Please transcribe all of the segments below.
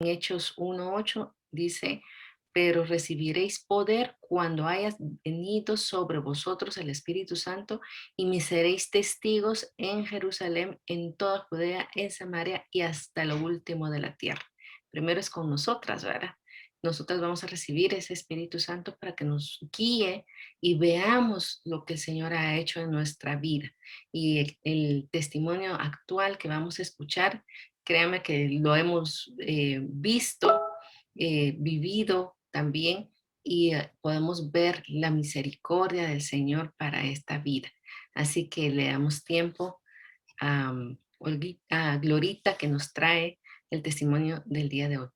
Hechos 1:8 dice, pero recibiréis poder cuando hayas venido sobre vosotros el Espíritu Santo y me seréis testigos en Jerusalén, en toda Judea, en Samaria y hasta lo último de la tierra. Primero es con nosotras, ¿verdad? Nosotras vamos a recibir ese Espíritu Santo para que nos guíe y veamos lo que el Señor ha hecho en nuestra vida. Y el testimonio actual que vamos a escuchar, créame que lo hemos visto, vivido también y podemos ver la misericordia del Señor para esta vida. Así que le damos tiempo a, a Glorita que nos trae el testimonio del día de hoy.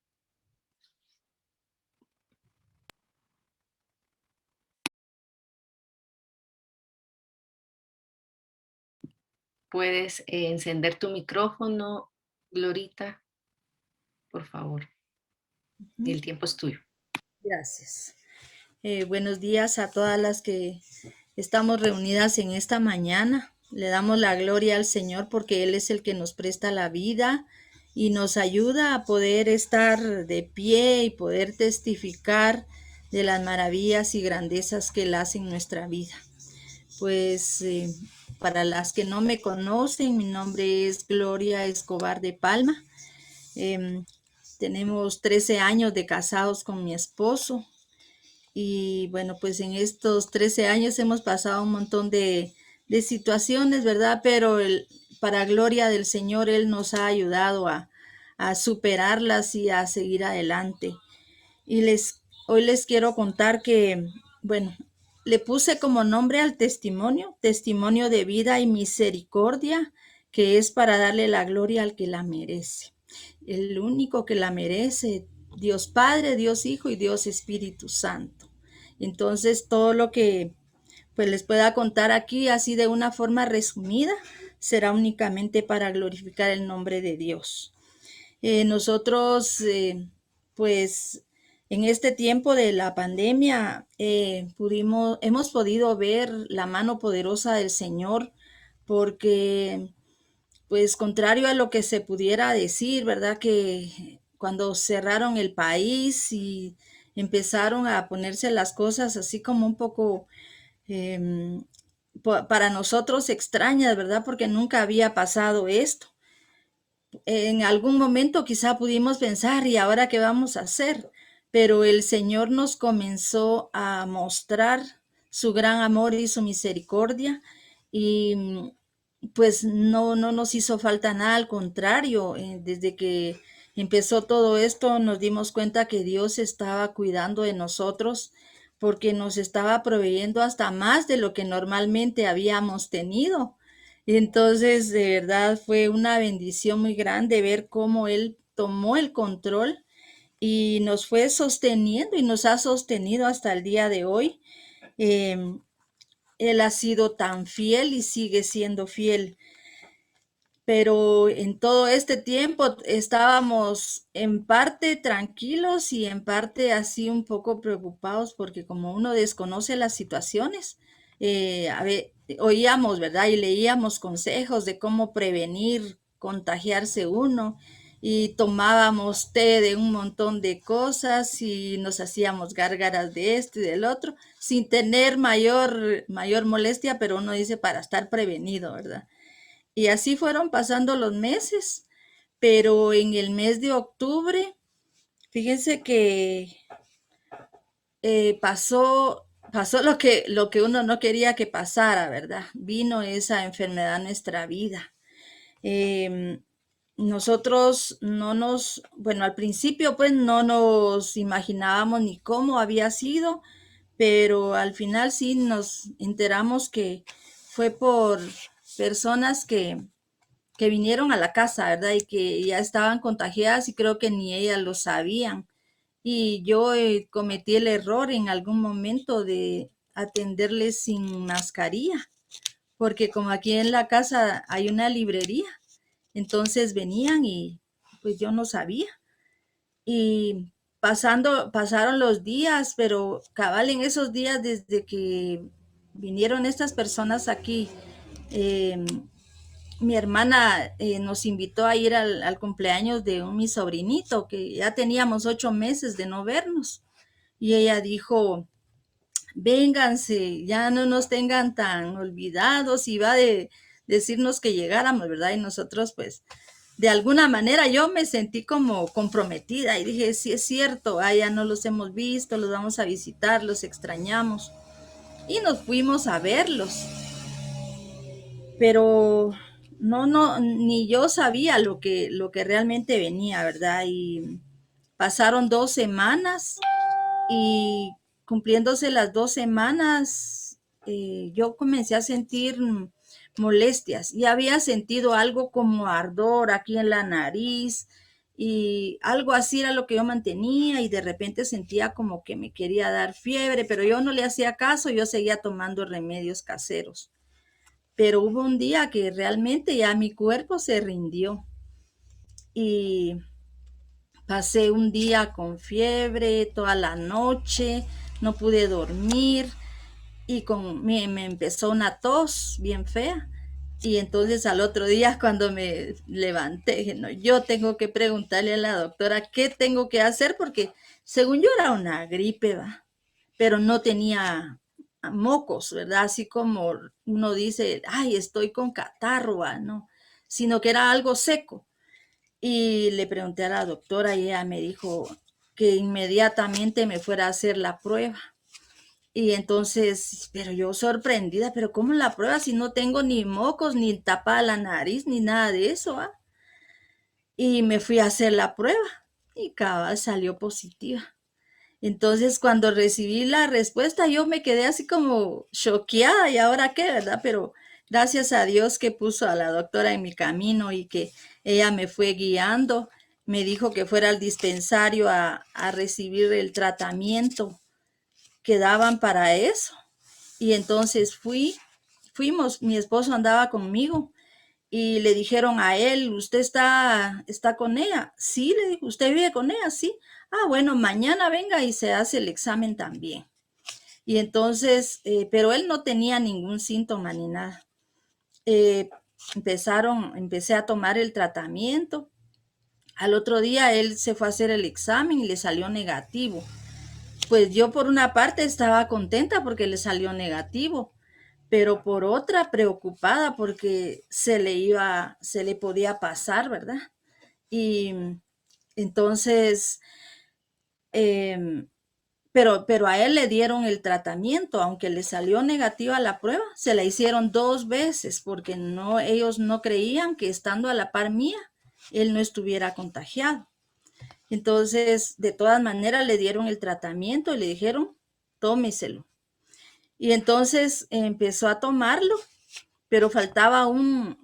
¿Puedes encender tu micrófono, Glorita? Por favor. Ujú. El tiempo es tuyo. Gracias. Buenos días a todas las que estamos reunidas en esta mañana. Le damos la gloria al Señor porque Él es el que nos presta la vida y nos ayuda a poder estar de pie y poder testificar de las maravillas y grandezas que Él hace en nuestra vida. Pues para las que no me conocen, mi nombre es Gloria Escobar de Palma. Em, Tenemos 13 años de casados con mi esposo y bueno, pues en estos 13 años hemos pasado un montón de situaciones, ¿verdad? Pero para gloria del Señor, Él nos ha ayudado a superarlas y a seguir adelante. Y hoy les quiero contar que, bueno, le puse como nombre al testimonio, testimonio de vida y misericordia, que es para darle la gloria al que la merece. El único que la merece, Dios Padre, Dios Hijo y Dios Espíritu Santo. Entonces, todo lo que pues les pueda contar aquí así de una forma resumida será únicamente para glorificar el nombre de Dios. Nosotros, pues, en este tiempo de la pandemia, hemos podido ver la mano poderosa del Señor, porque, pues, contrario a lo que se pudiera decir, ¿verdad? Que cuando cerraron el país y empezaron a ponerse las cosas así como un poco em, para nosotros extrañas, ¿verdad? Porque nunca había pasado esto. En algún momento quizá pudimos pensar, ¿y ahora qué vamos a hacer? Pero el Señor nos comenzó a mostrar su gran amor y su misericordia y pues no nos hizo falta nada, al contrario, desde que empezó todo esto nos dimos cuenta que Dios estaba cuidando de nosotros porque nos estaba proveyendo hasta más de lo que normalmente habíamos tenido. Entonces, de verdad fue una bendición muy grande ver cómo Él tomó el control y nos fue sosteniendo y nos ha sostenido hasta el día de hoy. Em, Él ha sido tan fiel y sigue siendo fiel. Pero en todo este tiempo estábamos en parte tranquilos y en parte así un poco preocupados porque como uno desconoce las situaciones, oíamos, ¿verdad? Y leíamos consejos de cómo prevenir contagiarse uno y tomábamos té de un montón de cosas y nos hacíamos gárgaras de esto y del otro sin tener mayor molestia, pero uno dice para estar prevenido, ¿verdad? Y así fueron pasando los meses, pero en el mes de octubre, fíjense que pasó lo que uno no quería que pasara, ¿verdad? Vino esa enfermedad a nuestra vida. Eh, Nosotros bueno, al principio pues no nos imaginábamos ni cómo había sido, pero al final sí nos enteramos que fue por personas que vinieron a la casa, ¿verdad? Y que ya estaban contagiadas y creo que ni ellas lo sabían. Y yo cometí el error en algún momento de atenderles sin mascarilla, porque como aquí en la casa hay una librería, entonces venían y pues yo no sabía. Y pasaron los días, pero cabal en esos días desde que vinieron estas personas aquí, eh, mi hermana nos invitó a ir al cumpleaños de mi sobrinito, que ya teníamos 8 meses de no vernos. Y ella dijo, vénganse, ya no nos tengan tan olvidados, y va de decirnos que llegáramos, ¿verdad? Y nosotros pues de alguna manera yo me sentí como comprometida y dije, sí es cierto, ya no los hemos visto, los vamos a visitar, los extrañamos. Y nos fuimos a verlos, pero no, ni yo sabía lo que realmente venía, ¿verdad? Y pasaron 2 semanas y cumpliéndose las 2 semanas, yo comencé a sentir molestias y había sentido algo como ardor aquí en la nariz y algo así era lo que yo mantenía y de repente sentía como que me quería dar fiebre, pero yo no le hacía caso, yo seguía tomando remedios caseros. Pero hubo un día que realmente ya mi cuerpo se rindió y pasé un día con fiebre toda la noche, no pude dormir y me empezó una tos bien fea. Y entonces al otro día cuando me levanté, dije, no, yo tengo que preguntarle a la doctora qué tengo que hacer porque según yo era una gripe, ¿va? Pero no tenía mocos, ¿verdad? Así como uno dice, ay, estoy con catarro, ¿va? No, sino que era algo seco. Y le pregunté a la doctora y ella me dijo que inmediatamente me fuera a hacer la prueba. Y entonces, pero yo sorprendida, pero ¿cómo la prueba si no tengo ni mocos, ni tapada la nariz, ni nada de eso? ¿Ah? Y me fui a hacer la prueba y cabal salió positiva. Entonces, cuando recibí la respuesta, yo me quedé así como choqueada, ¿y ahora qué, verdad? Pero gracias a Dios que puso a la doctora en mi camino y que ella me fue guiando, me dijo que fuera al dispensario a recibir el tratamiento que daban para eso. Y entonces fuimos, mi esposo andaba conmigo y le dijeron a él, ¿usted está con ella? Sí, le dijo, ¿usted vive con ella? Sí. Ah, bueno, mañana venga y se hace el examen también. Y entonces, pero él no tenía ningún síntoma ni nada. Eh, empecé a tomar el tratamiento. Al otro día él se fue a hacer el examen y le salió negativo. Pues yo por una parte estaba contenta porque le salió negativo, pero por otra preocupada porque se le podía pasar, ¿verdad? Y entonces, eh, pero a él le dieron el tratamiento, aunque le salió negativa la prueba, se la hicieron 2 veces porque no, ellos no creían que estando a la par mía, él no estuviera contagiado. Entonces, de todas maneras, le dieron el tratamiento y le dijeron, tómeselo. Y entonces empezó a tomarlo, pero faltaba un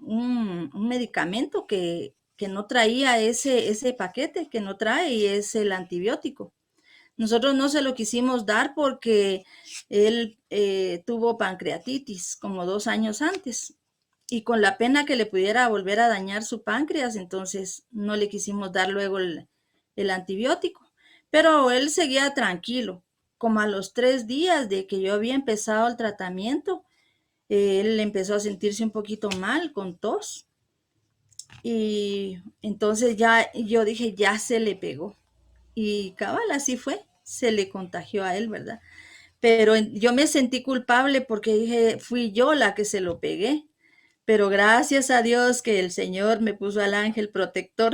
medicamento que no traía ese paquete, que no trae, y es el antibiótico. Nosotros no se lo quisimos dar porque él tuvo pancreatitis como 2 años antes. Y con la pena que le pudiera volver a dañar su páncreas, entonces no le quisimos dar luego el antibiótico. Pero él seguía tranquilo. Como a los 3 días de que yo había empezado el tratamiento, él empezó a sentirse un poquito mal, con tos. Y entonces ya yo dije, ya se le pegó. Y cabal, así fue, se le contagió a él, ¿verdad? Pero yo me sentí culpable porque dije, fui yo la que se lo pegué. Pero gracias a Dios que el Señor me puso al ángel protector,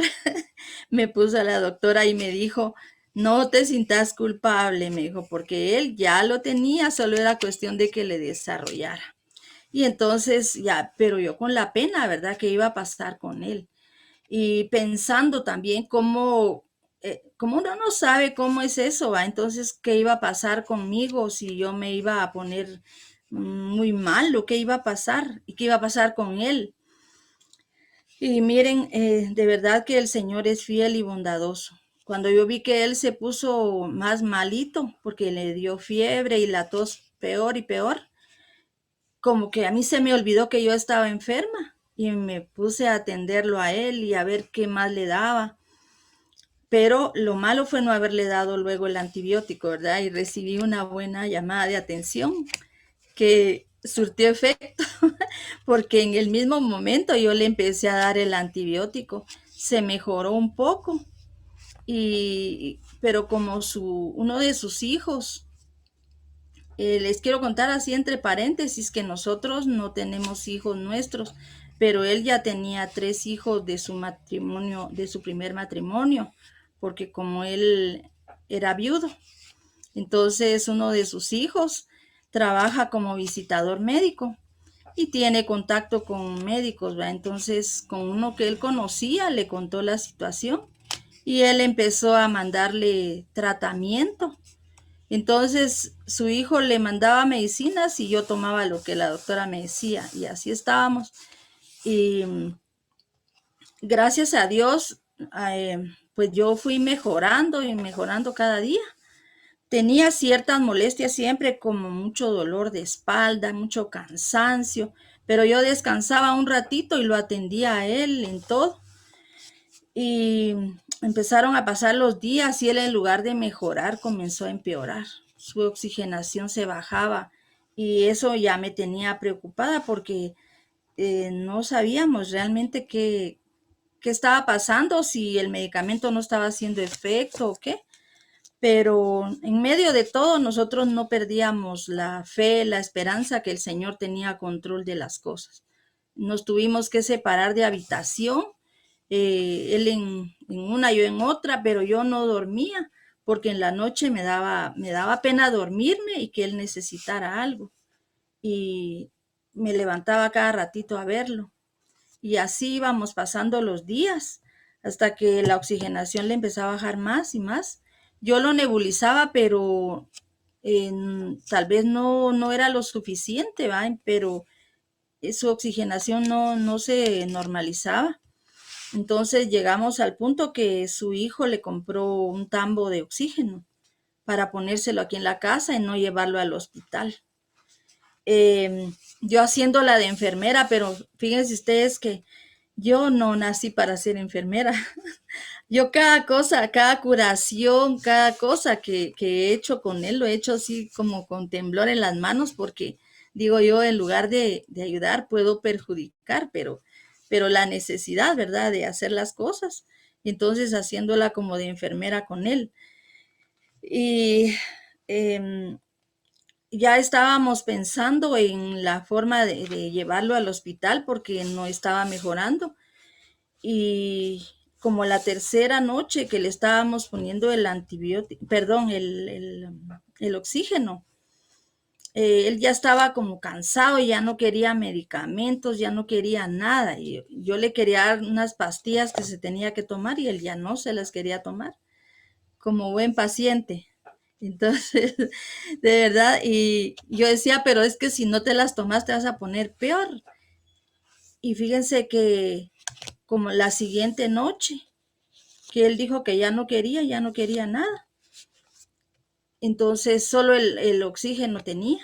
me puso a la doctora y me dijo, no te sientas culpable, me dijo, porque él ya lo tenía, solo era cuestión de que le desarrollara. Y entonces ya, pero yo con la pena, ¿verdad? Que iba a pasar con él. Y pensando también cómo uno no sabe cómo es eso, ¿va? Entonces, ¿qué iba a pasar conmigo si yo me iba a poner muy mal? ¿Lo que iba a pasar? ¿Y qué iba a pasar con él? Y miren, de verdad que el Señor es fiel y bondadoso. Cuando yo vi que él se puso más malito porque le dio fiebre y la tos peor y peor, como que a mí se me olvidó que yo estaba enferma y me puse a atenderlo a él y a ver qué más le daba. Pero lo malo fue no haberle dado luego el antibiótico, ¿verdad? Y recibí una buena llamada de atención que surtió efecto, porque en el mismo momento yo le empecé a dar el antibiótico, se mejoró un poco, pero como uno de sus hijos, les quiero contar así entre paréntesis que nosotros no tenemos hijos nuestros, pero él ya tenía 3 hijos de su matrimonio, de su primer matrimonio, porque como él era viudo, entonces uno de sus hijos trabaja como visitador médico y tiene contacto con médicos, ¿va? Entonces con uno que él conocía le contó la situación y él empezó a mandarle tratamiento. Entonces su hijo le mandaba medicinas y yo tomaba lo que la doctora me decía y así estábamos. Y gracias a Dios, pues yo fui mejorando y mejorando cada día. Tenía ciertas molestias siempre, como mucho dolor de espalda, mucho cansancio, pero yo descansaba un ratito y lo atendía a él en todo. Y empezaron a pasar los días y él, en lugar de mejorar, comenzó a empeorar. Su oxigenación se bajaba y eso ya me tenía preocupada porque no sabíamos realmente qué estaba pasando, si el medicamento no estaba haciendo efecto o qué. Pero en medio de todo nosotros no perdíamos la fe, la esperanza que el Señor tenía control de las cosas. Nos tuvimos que separar de habitación, él en una, yo en otra, pero yo no dormía porque en la noche me daba pena dormirme y que él necesitara algo. Y me levantaba cada ratito a verlo. Y así íbamos pasando los días hasta que la oxigenación le empezaba a bajar más y más. Yo lo nebulizaba, pero tal vez no era lo suficiente, ¿va? Pero su oxigenación no se normalizaba. Entonces llegamos al punto que su hijo le compró un tambo de oxígeno para ponérselo aquí en la casa y no llevarlo al hospital. Yo haciéndola de enfermera, pero fíjense ustedes que yo no nací para ser enfermera. Yo cada cosa, cada curación, cada cosa que he hecho con él, lo he hecho así como con temblor en las manos, porque digo yo, en lugar de ayudar, puedo perjudicar, pero la necesidad, ¿verdad?, de hacer las cosas. Entonces, haciéndola como de enfermera con él. Y em, ya estábamos pensando en la forma de llevarlo al hospital porque no estaba mejorando. Y como la tercera noche que le estábamos poniendo el antibiótico, perdón, el oxígeno, él ya estaba como cansado y ya no quería medicamentos, ya no quería nada. Y yo le quería dar unas pastillas que se tenía que tomar y él ya no se las quería tomar, como buen paciente. Entonces, de verdad, y yo decía, pero es que si no te las tomas te vas a poner peor. Y fíjense que como la siguiente noche, que él dijo que ya no quería nada. Entonces solo el oxígeno tenía.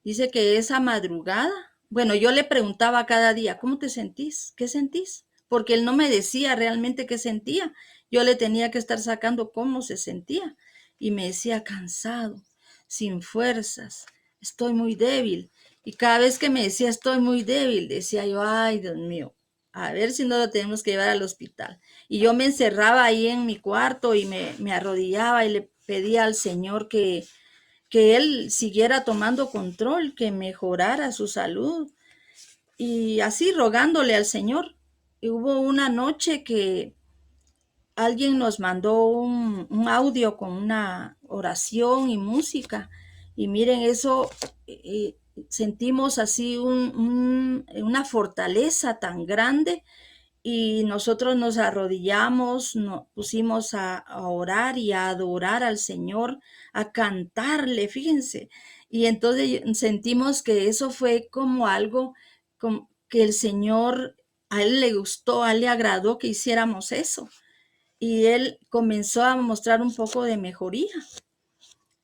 Dice que esa madrugada, bueno, yo le preguntaba cada día, ¿cómo te sentís? ¿Qué sentís? Porque él no me decía realmente qué sentía. Yo le tenía que estar sacando cómo se sentía. Y me decía cansado, sin fuerzas, estoy muy débil. Y cada vez que me decía estoy muy débil, decía yo, ay, Dios mío, a ver si no lo tenemos que llevar al hospital. Y yo me encerraba ahí en mi cuarto y me arrodillaba y le pedía al Señor que él siguiera tomando control, que mejorara su salud y así rogándole al Señor. Y hubo una noche que alguien nos mandó un audio con una oración y música y miren eso, sentimos así una fortaleza tan grande y nosotros nos arrodillamos, nos pusimos a orar y a adorar al Señor, a cantarle, fíjense. Y entonces sentimos que eso fue como algo que el Señor, a él le gustó, a él le agradó que hiciéramos eso. Y él comenzó a mostrar un poco de mejoría.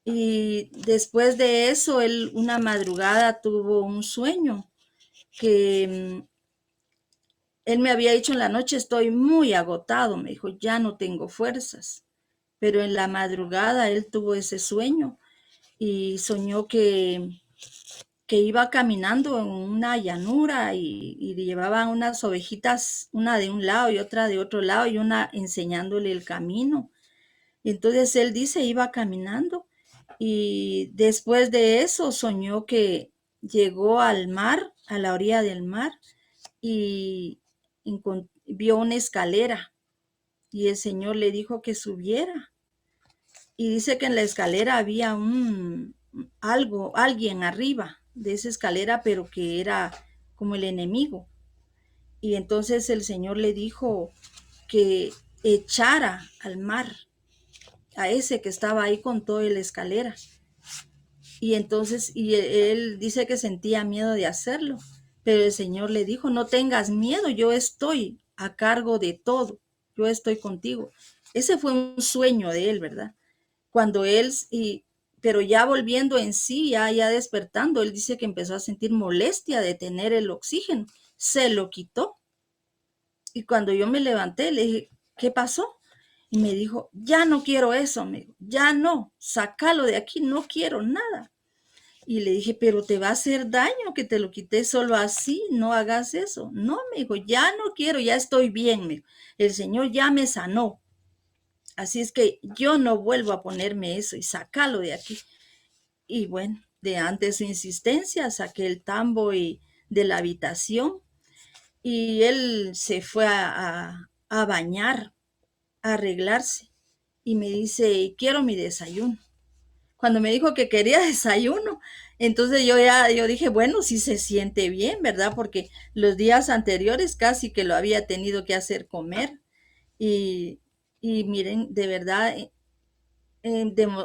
Y después de eso, él una madrugada tuvo un sueño que él me había dicho en la noche, estoy muy agotado, me dijo, ya no tengo fuerzas. Pero en la madrugada él tuvo ese sueño y soñó que que iba caminando en una llanura y llevaba unas ovejitas, una de un lado y otra de otro lado, y una enseñándole el camino. Entonces él dice, iba caminando y después de eso soñó que llegó al mar, a la orilla del mar, y vio una escalera y el Señor le dijo que subiera. Y dice que en la escalera había alguien arriba de esa escalera, pero que era como el enemigo. Y entonces el Señor le dijo que echara al mar a ese que estaba ahí con toda la escalera. Y entonces, y él dice que sentía miedo de hacerlo, pero el Señor le dijo, no tengas miedo, yo estoy a cargo de todo, yo estoy contigo. Ese fue un sueño de él, ¿verdad? Cuando pero ya volviendo en sí, ya despertando, él dice que empezó a sentir molestia de tener el oxígeno, se lo quitó. Y cuando yo me levanté, le dije, ¿qué pasó? Y me dijo, ya no quiero eso, me dijo, ya no, sácalo de aquí, no quiero nada. Y le dije, pero te va a hacer daño que te lo quité solo así, no hagas eso. No, me dijo, ya no quiero, ya estoy bien, me dijo. El Señor ya me sanó. Así es que yo no vuelvo a ponerme eso y sácalo de aquí. Y bueno, de antes su insistencia, saqué el tambo de la habitación y él se fue a bañar, a arreglarse. Y me dice, quiero mi desayuno. Cuando me dijo que quería desayuno, entonces yo dije, bueno, si se siente bien, ¿verdad? Porque los días anteriores casi que lo había tenido que hacer comer. Y, y miren, de verdad,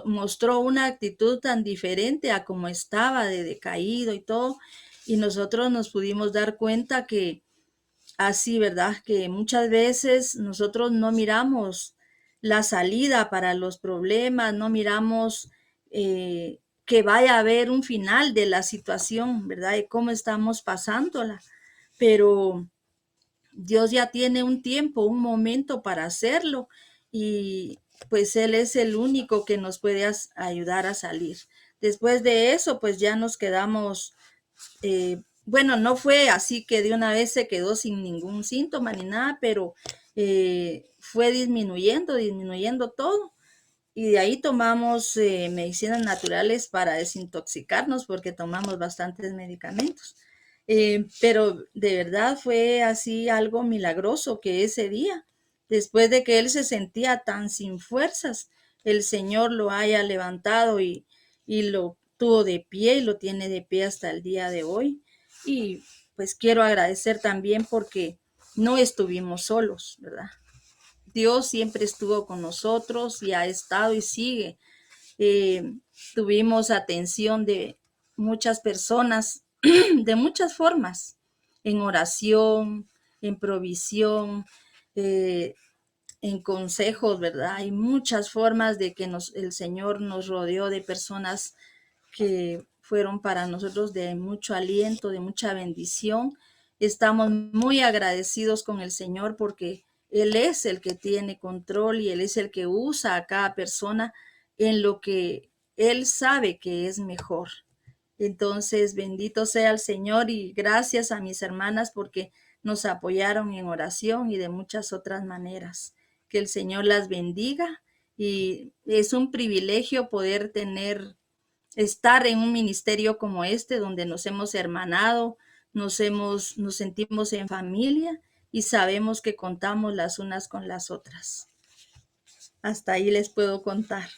mostró una actitud tan diferente a como estaba, de decaído y todo. Y nosotros nos pudimos dar cuenta que así, ¿verdad? Que muchas veces nosotros no miramos la salida para los problemas, no miramos que vaya a haber un final de la situación, ¿verdad? Y cómo estamos pasándola. Pero Dios ya tiene un tiempo, un momento para hacerlo y pues Él es el único que nos puede ayudar a salir. Después de eso, pues ya nos quedamos bueno, no fue así que de una vez se quedó sin ningún síntoma ni nada, pero fue disminuyendo todo. Y de ahí tomamos medicinas naturales para desintoxicarnos porque tomamos bastantes medicamentos. Pero de verdad fue así algo milagroso que ese día, después de que él se sentía tan sin fuerzas, el Señor lo haya levantado y lo tuvo de pie y lo tiene de pie hasta el día de hoy. Y pues quiero agradecer también porque no estuvimos solos, ¿verdad? Dios siempre estuvo con nosotros y ha estado y sigue. Eh, Tuvimos atención de muchas personas de muchas formas, en oración, en provisión, eh, en consejos, ¿verdad? Hay muchas formas de que el Señor nos rodeó de personas que fueron para nosotros de mucho aliento, de mucha bendición. Estamos muy agradecidos con el Señor porque Él es el que tiene control y Él es el que usa a cada persona en lo que Él sabe que es mejor. Entonces, bendito sea el Señor y gracias a mis hermanas porque nos apoyaron en oración y de muchas otras maneras. Que el Señor las bendiga y es un privilegio poder estar en un ministerio como este donde nos hemos hermanado, nos sentimos en familia y sabemos que contamos las unas con las otras. Hasta ahí les puedo contar.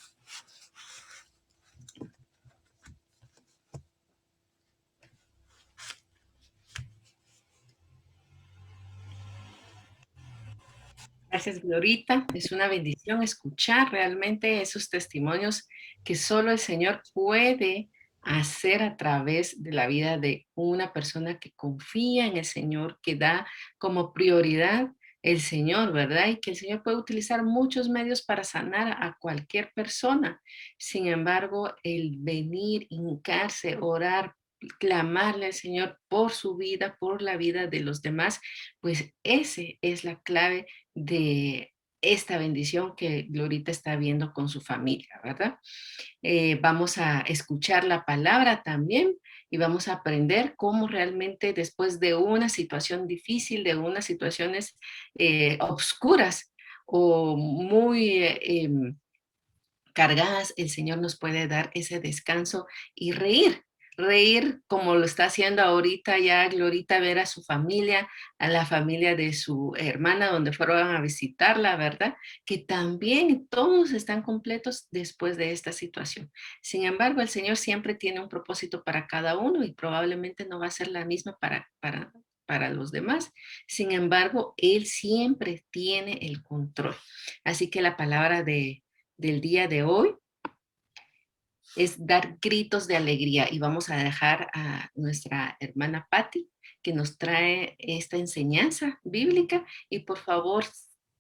Gracias, Glorita. Es una bendición escuchar realmente esos testimonios que solo el Señor puede hacer a través de la vida de una persona que confía en el Señor, que da como prioridad el Señor, ¿verdad? Y que el Señor puede utilizar muchos medios para sanar a cualquier persona. Sin embargo, el venir, hincarse, orar, clamarle al Señor por su vida, por la vida de los demás, pues ese es la clave de esta bendición que Glorita está viendo con su familia, ¿verdad? Vamos a escuchar la palabra también y vamos a aprender cómo realmente después de una situación difícil, de unas situaciones obscuras o muy cargadas, el Señor nos puede dar ese descanso y reír. Reír como lo está haciendo ahorita ya Glorita, ver a su familia, a la familia de su hermana donde fueron a visitarla, ¿verdad? Que también todos están completos después de esta situación. Sin embargo, el Señor siempre tiene un propósito para cada uno y probablemente no va a ser la misma para los demás. Sin embargo, Él siempre tiene el control. Así que la palabra del día de hoy es dar gritos de alegría y vamos a dejar a nuestra hermana Patti que nos trae esta enseñanza bíblica y por favor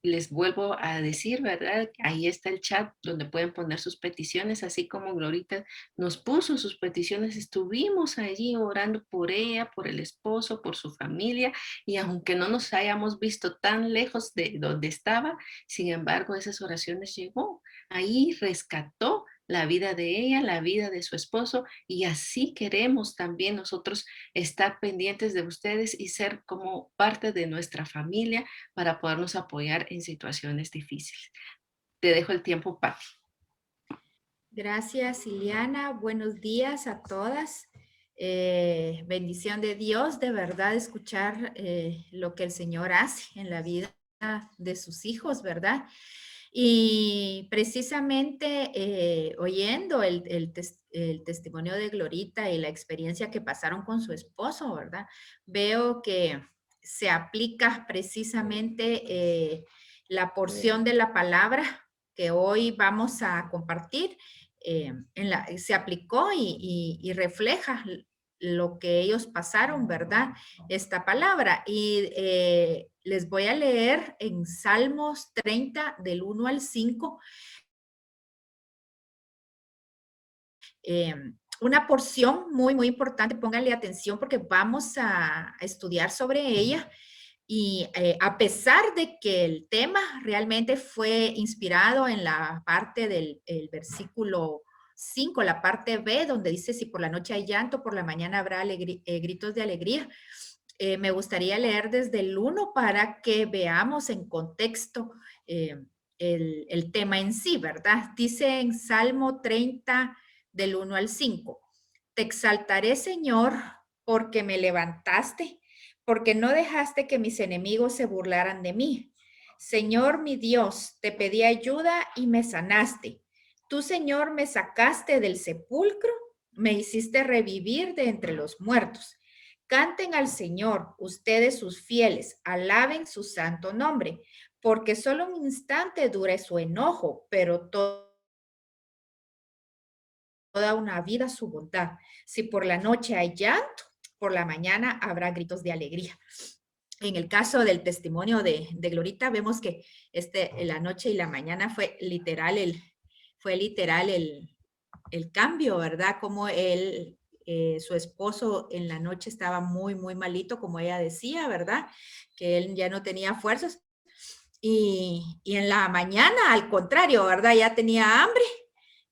les vuelvo a decir, ¿verdad? Ahí está el chat donde pueden poner sus peticiones, así como Glorita nos puso sus peticiones, estuvimos allí orando por ella, por el esposo, por su familia y aunque no nos hayamos visto tan lejos de donde estaba, sin embargo esas oraciones llegó, ahí rescató la vida de ella, la vida de su esposo, y así queremos también nosotros estar pendientes de ustedes y ser como parte de nuestra familia para podernos apoyar en situaciones difíciles. Te dejo el tiempo, Pati. Gracias, Ileana. Buenos días a todas. Bendición de Dios, de verdad, escuchar lo que el Señor hace en la vida de sus hijos, ¿verdad? Y precisamente oyendo el testimonio de Glorita y la experiencia que pasaron con su esposo, ¿verdad? Veo que se aplica precisamente la porción de la palabra que hoy vamos a compartir. Se aplicó y refleja lo que ellos pasaron, ¿verdad? Esta palabra. Y les voy a leer en Salmos 30, del 1 al 5, una porción muy, muy importante. Pónganle atención porque vamos a estudiar sobre ella. Y a pesar de que el tema realmente fue inspirado en la parte del el versículo 5, la parte B, donde dice, si por la noche hay llanto, por la mañana habrá gritos de alegría. Me gustaría leer desde el 1 para que veamos en contexto el tema en sí, ¿verdad? Dice en Salmo 30, del 1 al 5, te exaltaré, Señor, porque me levantaste, porque no dejaste que mis enemigos se burlaran de mí. Señor mi Dios, te pedí ayuda y me sanaste. Tú, Señor, me sacaste del sepulcro, me hiciste revivir de entre los muertos. Canten al Señor, ustedes sus fieles, alaben su santo nombre, porque solo un instante dura su enojo, pero toda una vida su bondad. Si por la noche hay llanto, por la mañana habrá gritos de alegría. En el caso del testimonio de Glorita, vemos que la noche y la mañana fue literal el cambio, ¿verdad? Como él, su esposo en la noche estaba muy, muy malito, como ella decía, ¿verdad? Que él ya no tenía fuerzas. Y en la mañana, al contrario, ¿verdad? Ya tenía hambre,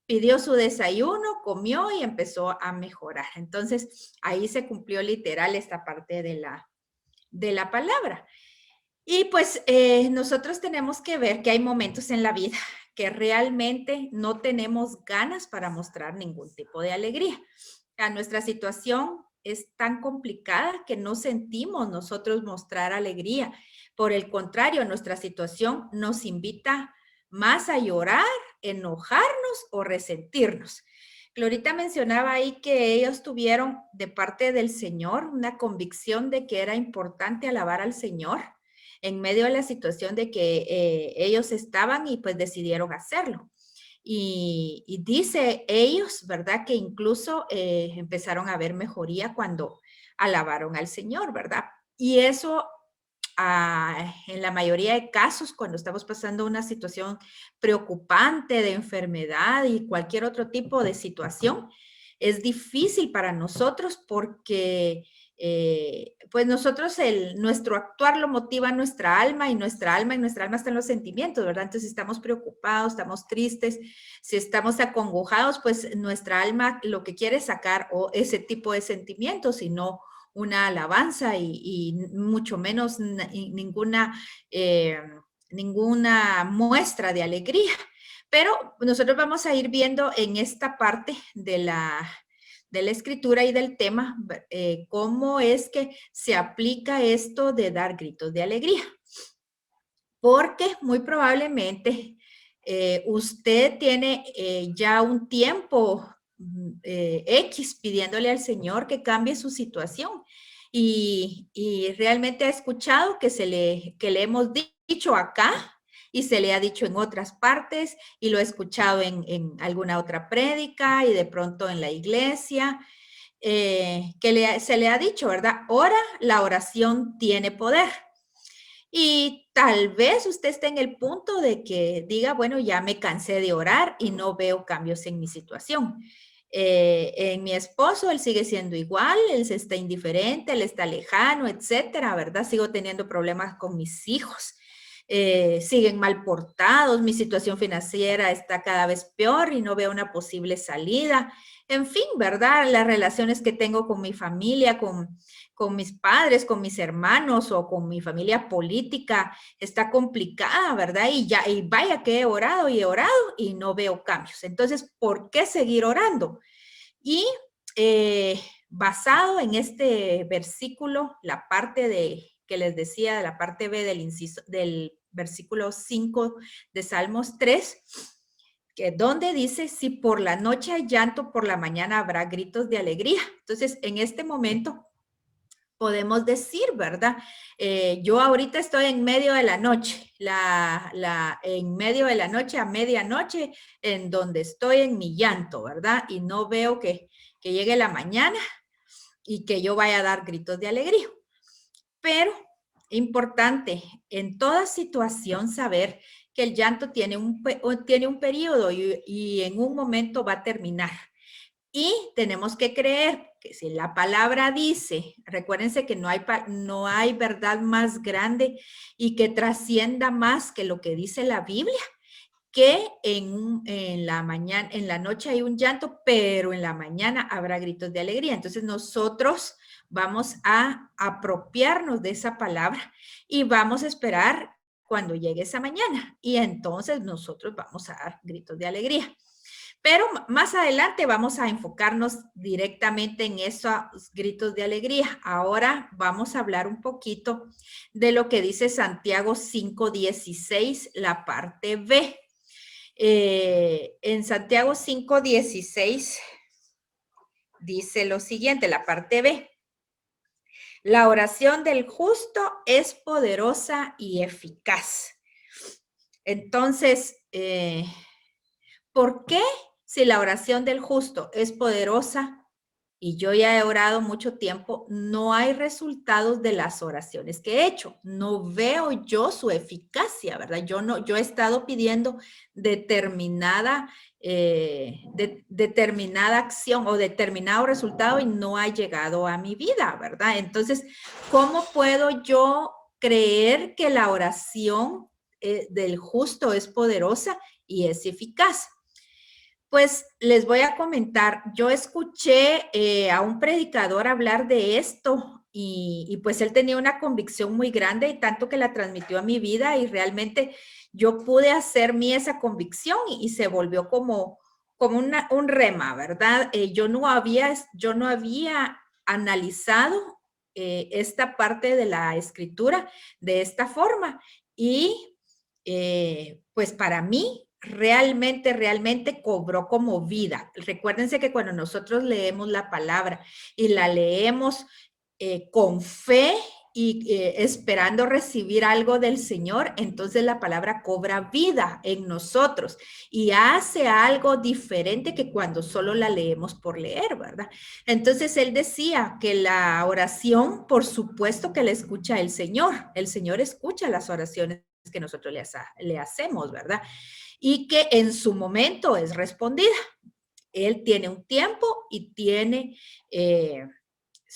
pidió su desayuno, comió y empezó a mejorar. Entonces, ahí se cumplió literal esta parte de la palabra. Y pues nosotros tenemos que ver que hay momentos en la vida que realmente no tenemos ganas para mostrar ningún tipo de alegría. Nuestra situación es tan complicada que no sentimos nosotros mostrar alegría. Por el contrario, nuestra situación nos invita más a llorar, enojarnos o resentirnos. Glorita mencionaba ahí que ellos tuvieron de parte del Señor una convicción de que era importante alabar al Señor en medio de la situación de que ellos estaban y pues decidieron hacerlo. Y dice ellos, ¿verdad? Que incluso empezaron a ver mejoría cuando alabaron al Señor, ¿verdad? Y eso en la mayoría de casos, cuando estamos pasando una situación preocupante de enfermedad y cualquier otro tipo de situación, es difícil para nosotros porque pues nosotros, nuestro actuar lo motiva nuestra alma y nuestra alma están los sentimientos, ¿verdad? Entonces, si estamos preocupados, estamos tristes, si estamos acongojados, pues nuestra alma lo que quiere es sacar o ese tipo de sentimientos y no una alabanza y mucho menos ninguna muestra de alegría. Pero nosotros vamos a ir viendo en esta parte de la escritura y del tema, cómo es que se aplica esto de dar gritos de alegría. Porque muy probablemente usted tiene ya un tiempo X pidiéndole al Señor que cambie su situación. Y realmente ha escuchado que le hemos dicho acá y se le ha dicho en otras partes y lo he escuchado en alguna otra prédica y de pronto en la iglesia, se le ha dicho, ¿verdad? Ahora la oración tiene poder. Y tal vez usted esté en el punto de que diga, bueno, ya me cansé de orar y no veo cambios en mi situación. En mi esposo, él sigue siendo igual, él está indiferente, él está lejano, etcétera, ¿verdad? Sigo teniendo problemas con mis hijos, siguen mal portados, mi situación financiera está cada vez peor y no veo una posible salida. En fin, ¿verdad? Las relaciones que tengo con mi familia, con mis padres, con mis hermanos o con mi familia política está complicada, ¿verdad? Y vaya que he orado y no veo cambios. Entonces, ¿por qué seguir orando? Y basado en este versículo, la parte que les decía, de la parte B del versículo 5 de Salmos 3, que donde dice, si por la noche hay llanto, por la mañana habrá gritos de alegría. Entonces, en este momento podemos decir, ¿verdad? Yo ahorita estoy en medio de la noche, en medio de la noche a medianoche, en donde estoy en mi llanto, ¿verdad? Y no veo que llegue la mañana y que yo vaya a dar gritos de alegría. Pero importante en toda situación saber que el llanto tiene un periodo y en un momento va a terminar. Y tenemos que creer que si la palabra dice, recuérdense que no hay verdad más grande y que trascienda más que lo que dice la Biblia, que en la noche hay un llanto, pero en la mañana habrá gritos de alegría. Entonces nosotros vamos a apropiarnos de esa palabra y vamos a esperar cuando llegue esa mañana. Y entonces nosotros vamos a dar gritos de alegría. Pero más adelante vamos a enfocarnos directamente en esos gritos de alegría. Ahora vamos a hablar un poquito de lo que dice Santiago 5:16, la parte B. En Santiago 5:16 dice lo siguiente, la parte B. La oración del justo es poderosa y eficaz. Entonces, ¿por qué? Si la oración del justo es poderosa y yo ya he orado mucho tiempo, no hay resultados de las oraciones que he hecho. No veo yo su eficacia, ¿verdad? Yo he estado pidiendo determinada acción o determinado resultado y no ha llegado a mi vida, ¿verdad? Entonces, ¿cómo puedo yo creer que la oración del justo es poderosa y es eficaz? Pues les voy a comentar, yo escuché a un predicador hablar de esto y pues él tenía una convicción muy grande y tanto que la transmitió a mi vida y realmente yo pude hacer mí esa convicción y se volvió como un rema, ¿verdad? Yo no había analizado esta parte de la escritura de esta forma y pues para mí realmente cobró como vida. Recuérdense que cuando nosotros leemos la palabra y la leemos con fe y esperando recibir algo del Señor, entonces la palabra cobra vida en nosotros y hace algo diferente que cuando solo la leemos por leer, ¿verdad? Entonces él decía que la oración, por supuesto que la escucha el Señor escucha las oraciones que nosotros le hacemos, ¿verdad? Y que en su momento es respondida. Él tiene un tiempo y tiene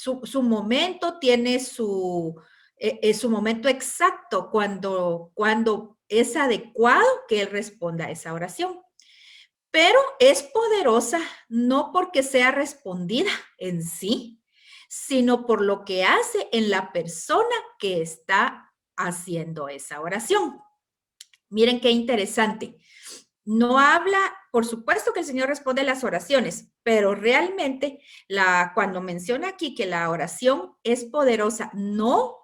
su momento, tiene su momento exacto cuando es adecuado que Él responda a esa oración. Pero es poderosa no porque sea respondida en sí, sino por lo que hace en la persona que está haciendo esa oración. Miren qué interesante. No habla, por supuesto que el Señor responde las oraciones, pero realmente cuando menciona aquí que la oración es poderosa, no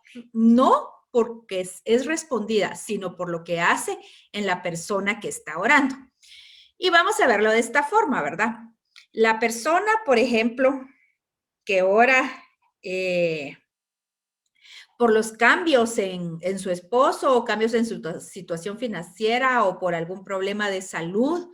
porque es respondida, sino por lo que hace en la persona que está orando. Y vamos a verlo de esta forma, ¿verdad? La persona, por ejemplo, que ora por los cambios en su esposo o cambios en su situación financiera o por algún problema de salud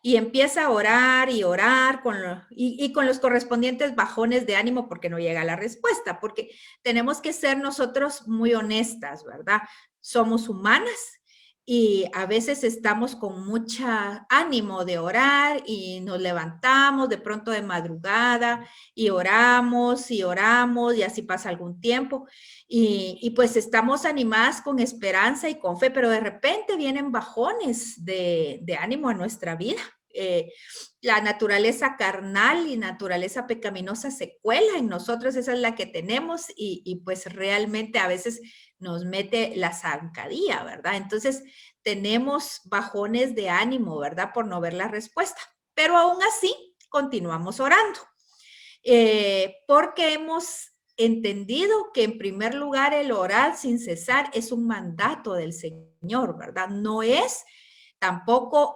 y empieza a orar y orar y con los correspondientes bajones de ánimo porque no llega la respuesta, porque tenemos que ser nosotros muy honestas, ¿verdad? Somos humanas y a veces estamos con mucha ánimo de orar y nos levantamos de pronto de madrugada y oramos y oramos y así pasa algún tiempo y pues estamos animadas con esperanza y con fe, pero de repente vienen bajones de ánimo a nuestra vida. La naturaleza carnal y naturaleza pecaminosa se cuela en nosotros, esa es la que tenemos y pues realmente a veces nos mete la zancadilla, ¿verdad? Entonces tenemos bajones de ánimo, ¿verdad? Por no ver la respuesta, pero aún así continuamos orando, porque hemos entendido que en primer lugar el orar sin cesar es un mandato del Señor, ¿verdad? No es tampoco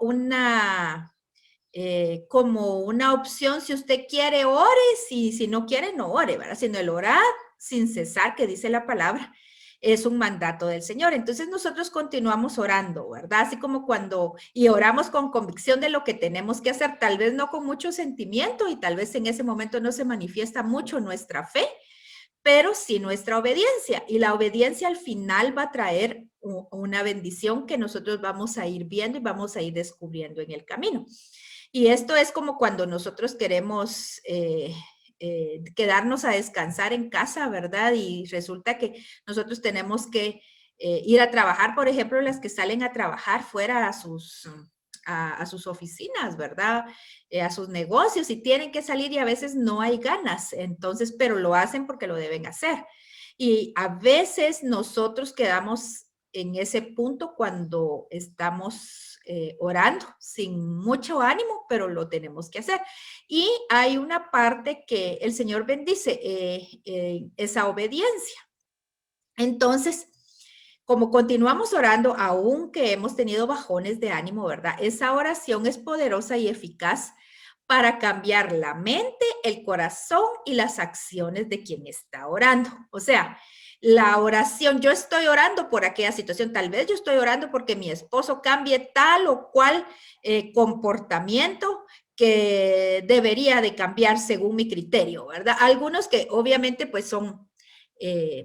como una opción, si usted quiere, ore, si no quiere, no ore, ¿verdad? Sino el orar sin cesar, que dice la palabra, es un mandato del Señor. Entonces nosotros continuamos orando, ¿verdad? Así como y oramos con convicción de lo que tenemos que hacer, tal vez no con mucho sentimiento y tal vez en ese momento no se manifiesta mucho nuestra fe, pero sí nuestra obediencia. Y la obediencia al final va a traer una bendición que nosotros vamos a ir viendo y vamos a ir descubriendo en el camino. Y esto es como cuando nosotros queremos quedarnos a descansar en casa, ¿verdad? Y resulta que nosotros tenemos que ir a trabajar, por ejemplo, las que salen a trabajar fuera a sus oficinas, ¿verdad? A sus negocios y tienen que salir y a veces no hay ganas, entonces, pero lo hacen porque lo deben hacer. Y a veces nosotros quedamos en ese punto cuando estamos orando sin mucho ánimo, pero lo tenemos que hacer. Y hay una parte que el Señor bendice, esa obediencia. Entonces, como continuamos orando, aunque hemos tenido bajones de ánimo, ¿verdad? Esa oración es poderosa y eficaz para cambiar la mente, el corazón y las acciones de quien está orando. O sea, la oración, yo estoy orando por aquella situación, tal vez yo estoy orando porque mi esposo cambie tal o cual comportamiento que debería de cambiar según mi criterio, ¿verdad? Algunos que obviamente pues son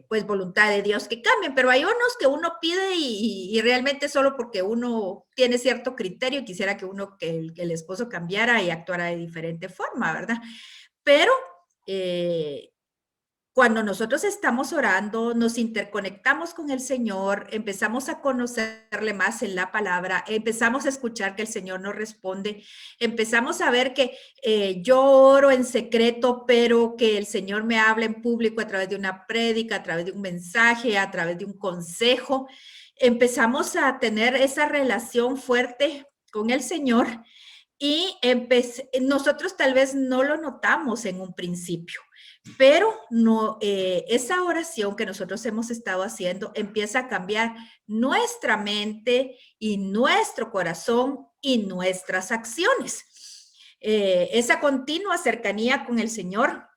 pues voluntad de Dios que cambien, pero hay unos que uno pide y realmente solo porque uno tiene cierto criterio y quisiera que el esposo cambiara y actuara de diferente forma, ¿verdad? Pero cuando nosotros estamos orando, nos interconectamos con el Señor, empezamos a conocerle más en la palabra, empezamos a escuchar que el Señor nos responde, empezamos a ver que yo oro en secreto, pero que el Señor me habla en público a través de una prédica, a través de un mensaje, a través de un consejo. Empezamos a tener esa relación fuerte con el Señor y nosotros tal vez no lo notamos en un principio. Pero no, esa oración que nosotros hemos estado haciendo empieza a cambiar nuestra mente y nuestro corazón y nuestras acciones. Esa continua cercanía con el Señor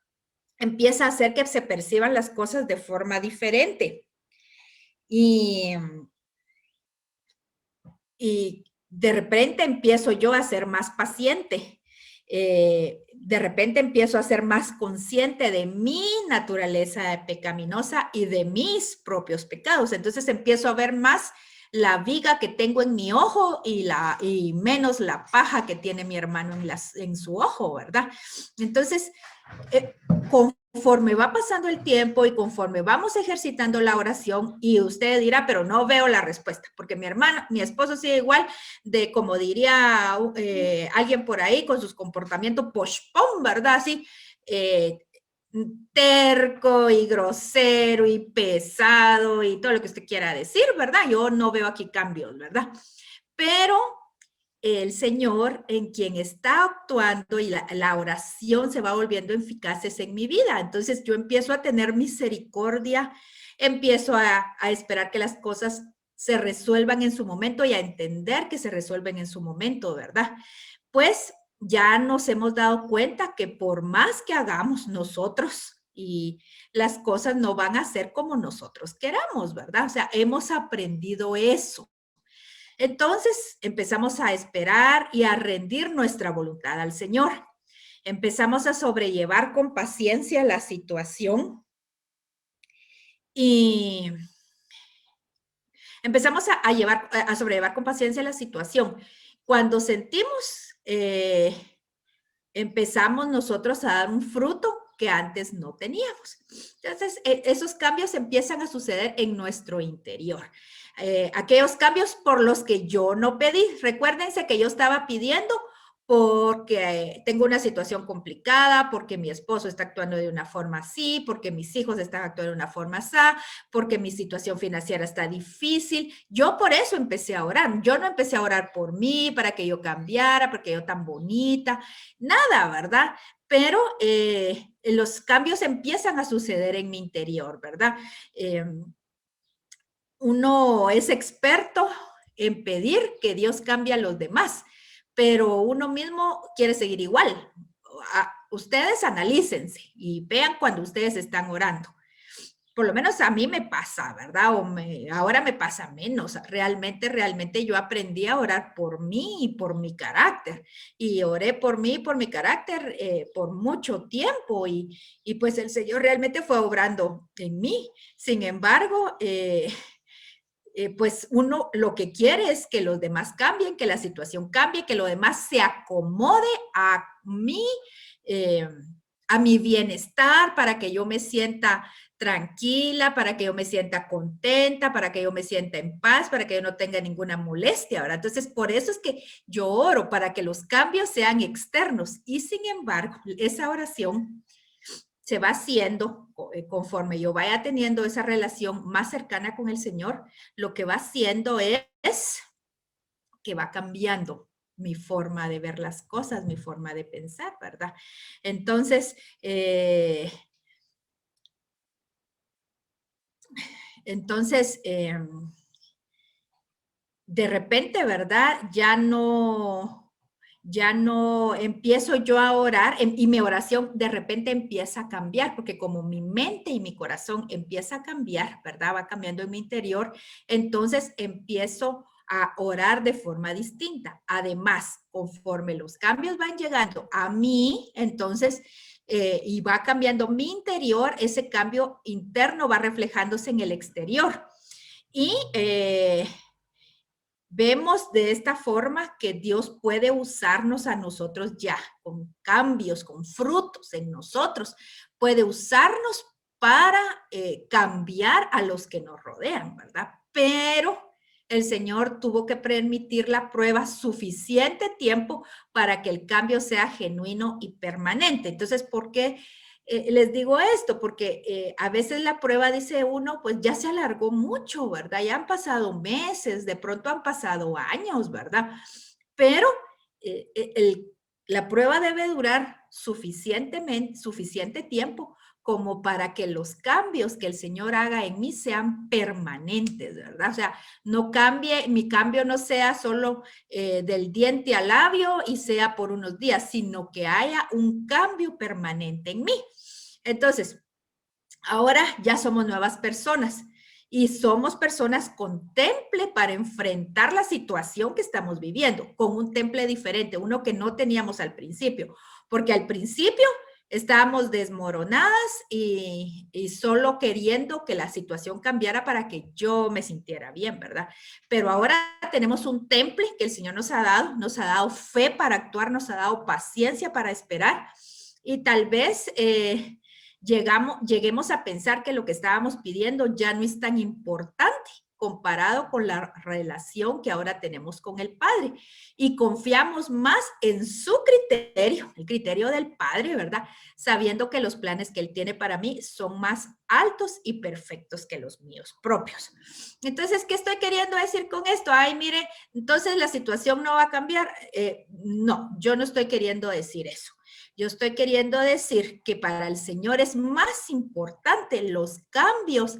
empieza a hacer que se perciban las cosas de forma diferente. Y de repente empiezo yo a ser más paciente. De repente empiezo a ser más consciente de mi naturaleza pecaminosa y de mis propios pecados. Entonces empiezo a ver más la viga que tengo en mi ojo y menos la paja que tiene mi hermano en su ojo, ¿verdad? Entonces, conforme va pasando el tiempo y conforme vamos ejercitando la oración, y usted dirá, pero no veo la respuesta, porque mi esposo sigue igual de, como diría alguien por ahí, con sus comportamientos poshpon, ¿verdad? Así, terco y grosero y pesado y todo lo que usted quiera decir, ¿verdad? Yo no veo aquí cambios, ¿verdad? Pero el Señor en quien está actuando y la oración se va volviendo eficaces en mi vida. Entonces yo empiezo a tener misericordia, empiezo a esperar que las cosas se resuelvan en su momento y a entender que se resuelven en su momento, ¿verdad? Pues ya nos hemos dado cuenta que por más que hagamos nosotros y las cosas no van a ser como nosotros queramos, ¿verdad? O sea, hemos aprendido eso. Entonces empezamos a esperar y a rendir nuestra voluntad al Señor. Empezamos a sobrellevar con paciencia la situación y empezamos a sobrellevar con paciencia la situación. Cuando sentimos, empezamos nosotros a dar un fruto que antes no teníamos. Entonces, esos cambios empiezan a suceder en nuestro interior. Aquellos cambios por los que yo no pedí. Recuérdense que yo estaba pidiendo porque tengo una situación complicada, porque mi esposo está actuando de una forma así, porque mis hijos están actuando de una forma así, porque mi situación financiera está difícil. Yo por eso empecé a orar. Yo no empecé a orar por mí, para que yo cambiara, porque yo tan bonita, nada, ¿verdad? Pero los cambios empiezan a suceder en mi interior, ¿verdad? Uno es experto en pedir que Dios cambie a los demás, pero uno mismo quiere seguir igual. Ustedes analícense y vean cuando ustedes están orando. Por lo menos a mí me pasa, ¿verdad? Ahora me pasa menos. Realmente yo aprendí a orar por mí y por mi carácter. Y oré por mí y por mi carácter por mucho tiempo. Y pues el Señor realmente fue obrando en mí. Sin embargo, pues uno lo que quiere es que los demás cambien, que la situación cambie, que lo demás se acomode eh, a mi bienestar, para que yo me sienta tranquila, para que yo me sienta contenta, para que yo me sienta en paz, para que yo no tenga ninguna molestia, ¿verdad? Entonces, por eso es que yo oro, para que los cambios sean externos. Y sin embargo, esa oración se va haciendo conforme yo vaya teniendo esa relación más cercana con el Señor, lo que va haciendo es que va cambiando mi forma de ver las cosas, mi forma de pensar, ¿verdad? Entonces, de repente, ¿verdad? Ya no empiezo yo a orar y mi oración de repente empieza a cambiar, porque como mi mente y mi corazón empieza a cambiar, ¿verdad? Va cambiando en mi interior, entonces empiezo a orar de forma distinta. Además, conforme los cambios van llegando a mí, entonces, y va cambiando mi interior, ese cambio interno va reflejándose en el exterior. Y vemos de esta forma que Dios puede usarnos a nosotros ya, con cambios, con frutos en nosotros. Puede usarnos para cambiar a los que nos rodean, ¿verdad? Pero el Señor tuvo que permitir la prueba suficiente tiempo para que el cambio sea genuino y permanente. Entonces, ¿por qué les digo esto? Porque a veces la prueba, dice uno, pues ya se alargó mucho, ¿verdad? Ya han pasado meses, de pronto han pasado años, ¿verdad? Pero la prueba debe durar suficiente tiempo como para que los cambios que el Señor haga en mí sean permanentes, ¿verdad? O sea, no cambie, mi cambio no sea solo del diente al labio y sea por unos días, sino que haya un cambio permanente en mí. Entonces, ahora ya somos nuevas personas y somos personas con temple para enfrentar la situación que estamos viviendo, con un temple diferente, uno que no teníamos al principio, porque al principio estábamos desmoronadas y solo queriendo que la situación cambiara para que yo me sintiera bien, ¿verdad? Pero ahora tenemos un temple que el Señor nos ha dado fe para actuar, nos ha dado paciencia para esperar y tal vez lleguemos a pensar que lo que estábamos pidiendo ya no es tan importante comparado con la relación que ahora tenemos con el Padre. Y confiamos más en su criterio, el criterio del Padre, ¿verdad? Sabiendo que los planes que Él tiene para mí son más altos y perfectos que los míos propios. Entonces, ¿qué estoy queriendo decir con esto? Ay, mire, entonces la situación no va a cambiar. No, yo no estoy queriendo decir eso. Yo estoy queriendo decir que para el Señor es más importante los cambios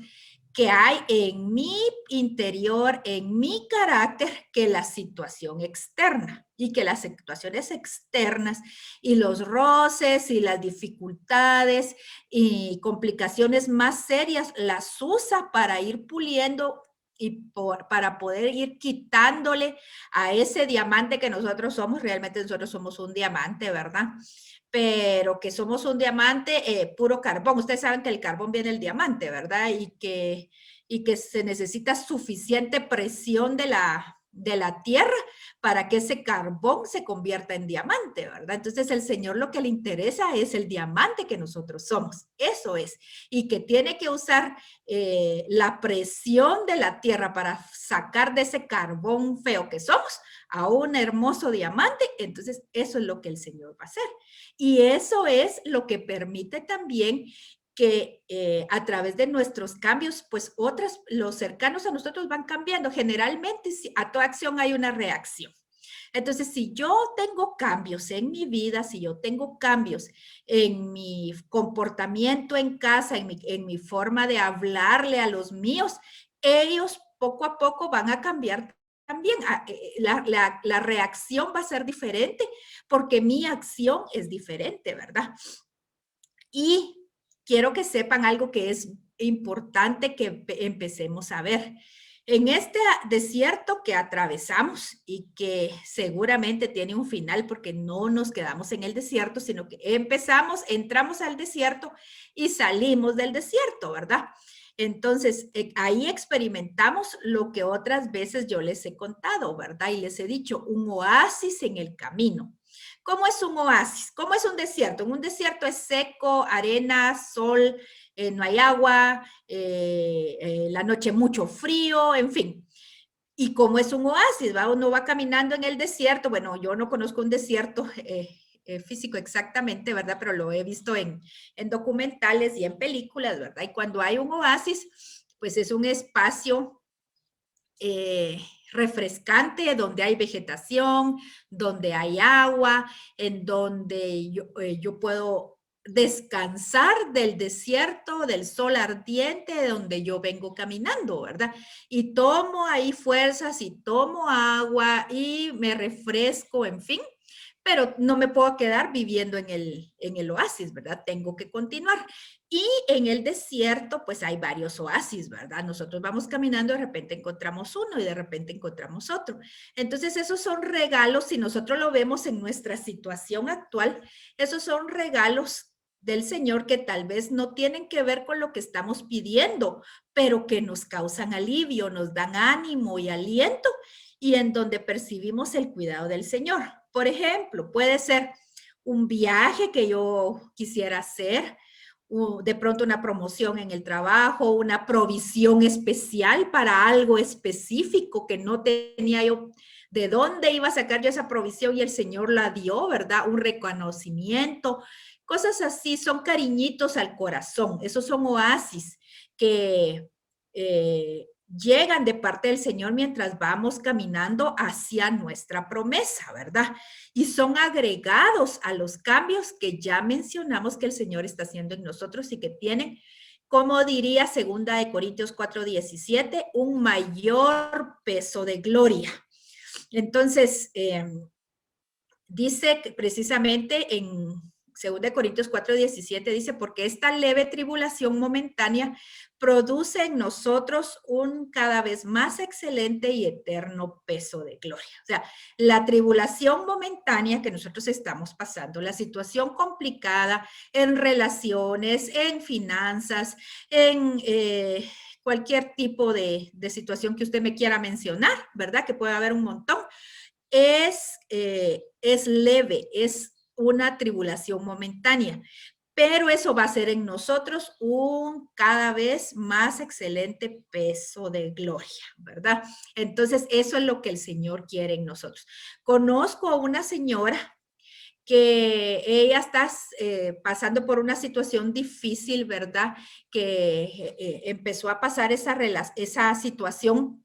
que hay en mi interior, en mi carácter, que la situación externa. Y que las situaciones externas y los roces y las dificultades y complicaciones más serias las usa para ir puliendo y para poder ir quitándole a ese diamante que nosotros somos. Realmente nosotros somos un diamante, ¿verdad? Pero que somos un diamante puro carbón. Ustedes saben que el carbón viene del diamante, ¿verdad? Y que se necesita suficiente presión de la tierra para que ese carbón se convierta en diamante, ¿verdad? Entonces el Señor lo que le interesa es el diamante que nosotros somos, eso es, y que tiene que usar la presión de la tierra para sacar de ese carbón feo que somos a un hermoso diamante. Entonces eso es lo que el Señor va a hacer. Y eso es lo que permite también que a través de nuestros cambios, pues los cercanos a nosotros van cambiando. Generalmente a toda acción hay una reacción. Entonces, si yo tengo cambios en mi vida, si yo tengo cambios en mi comportamiento en casa, en mi forma de hablarle a los míos, ellos poco a poco van a cambiar también. La reacción va a ser diferente porque mi acción es diferente, ¿verdad? Y quiero que sepan algo que es importante que empecemos a ver. En este desierto que atravesamos y que seguramente tiene un final porque no nos quedamos en el desierto, sino que entramos al desierto y salimos del desierto, ¿verdad? Entonces, ahí experimentamos lo que otras veces yo les he contado, ¿verdad? Y les he dicho, un oasis en el camino. ¿Cómo es un oasis? ¿Cómo es un desierto? Un desierto es seco, arena, sol, no hay agua, la noche mucho frío, en fin. ¿Y cómo es un oasis? ¿Va? Uno va caminando en el desierto. Bueno, yo no conozco un desierto físico exactamente, ¿verdad? Pero lo he visto en documentales y en películas, ¿verdad? Y cuando hay un oasis, pues es un espacio refrescante, donde hay vegetación, donde hay agua, en donde yo puedo descansar del desierto, del sol ardiente, donde yo vengo caminando, ¿verdad? Y tomo ahí fuerzas y tomo agua y me refresco, en fin, pero no me puedo quedar viviendo en el oasis, ¿verdad? Tengo que continuar. Y en el desierto, pues hay varios oasis, ¿verdad? Nosotros vamos caminando, de repente encontramos uno y de repente encontramos otro. Entonces, esos son regalos, si nosotros lo vemos en nuestra situación actual, esos son regalos del Señor que tal vez no tienen que ver con lo que estamos pidiendo, pero que nos causan alivio, nos dan ánimo y aliento y en donde percibimos el cuidado del Señor. Por ejemplo, puede ser un viaje que yo quisiera hacer, de pronto una promoción en el trabajo, una provisión especial para algo específico que no tenía yo de dónde iba a sacar yo esa provisión y el Señor la dio, ¿verdad? Un reconocimiento, cosas así, son cariñitos al corazón, esos son oasis que llegan de parte del Señor mientras vamos caminando hacia nuestra promesa, ¿verdad? Y son agregados a los cambios que ya mencionamos que el Señor está haciendo en nosotros y que tienen, como diría 2 Corintios 4:17, un mayor peso de gloria. Entonces, dice que precisamente 2 Corintios 4:17 dice, porque esta leve tribulación momentánea produce en nosotros un cada vez más excelente y eterno peso de gloria. O sea, la tribulación momentánea que nosotros estamos pasando, la situación complicada en relaciones, en finanzas, en cualquier tipo de situación que usted me quiera mencionar, ¿verdad? Que puede haber un montón. Es leve, es una tribulación momentánea, pero eso va a ser en nosotros un cada vez más excelente peso de gloria, ¿verdad? Entonces, eso es lo que el Señor quiere en nosotros. Conozco a una señora que ella está pasando por una situación difícil, ¿verdad? Que empezó a pasar esa situación.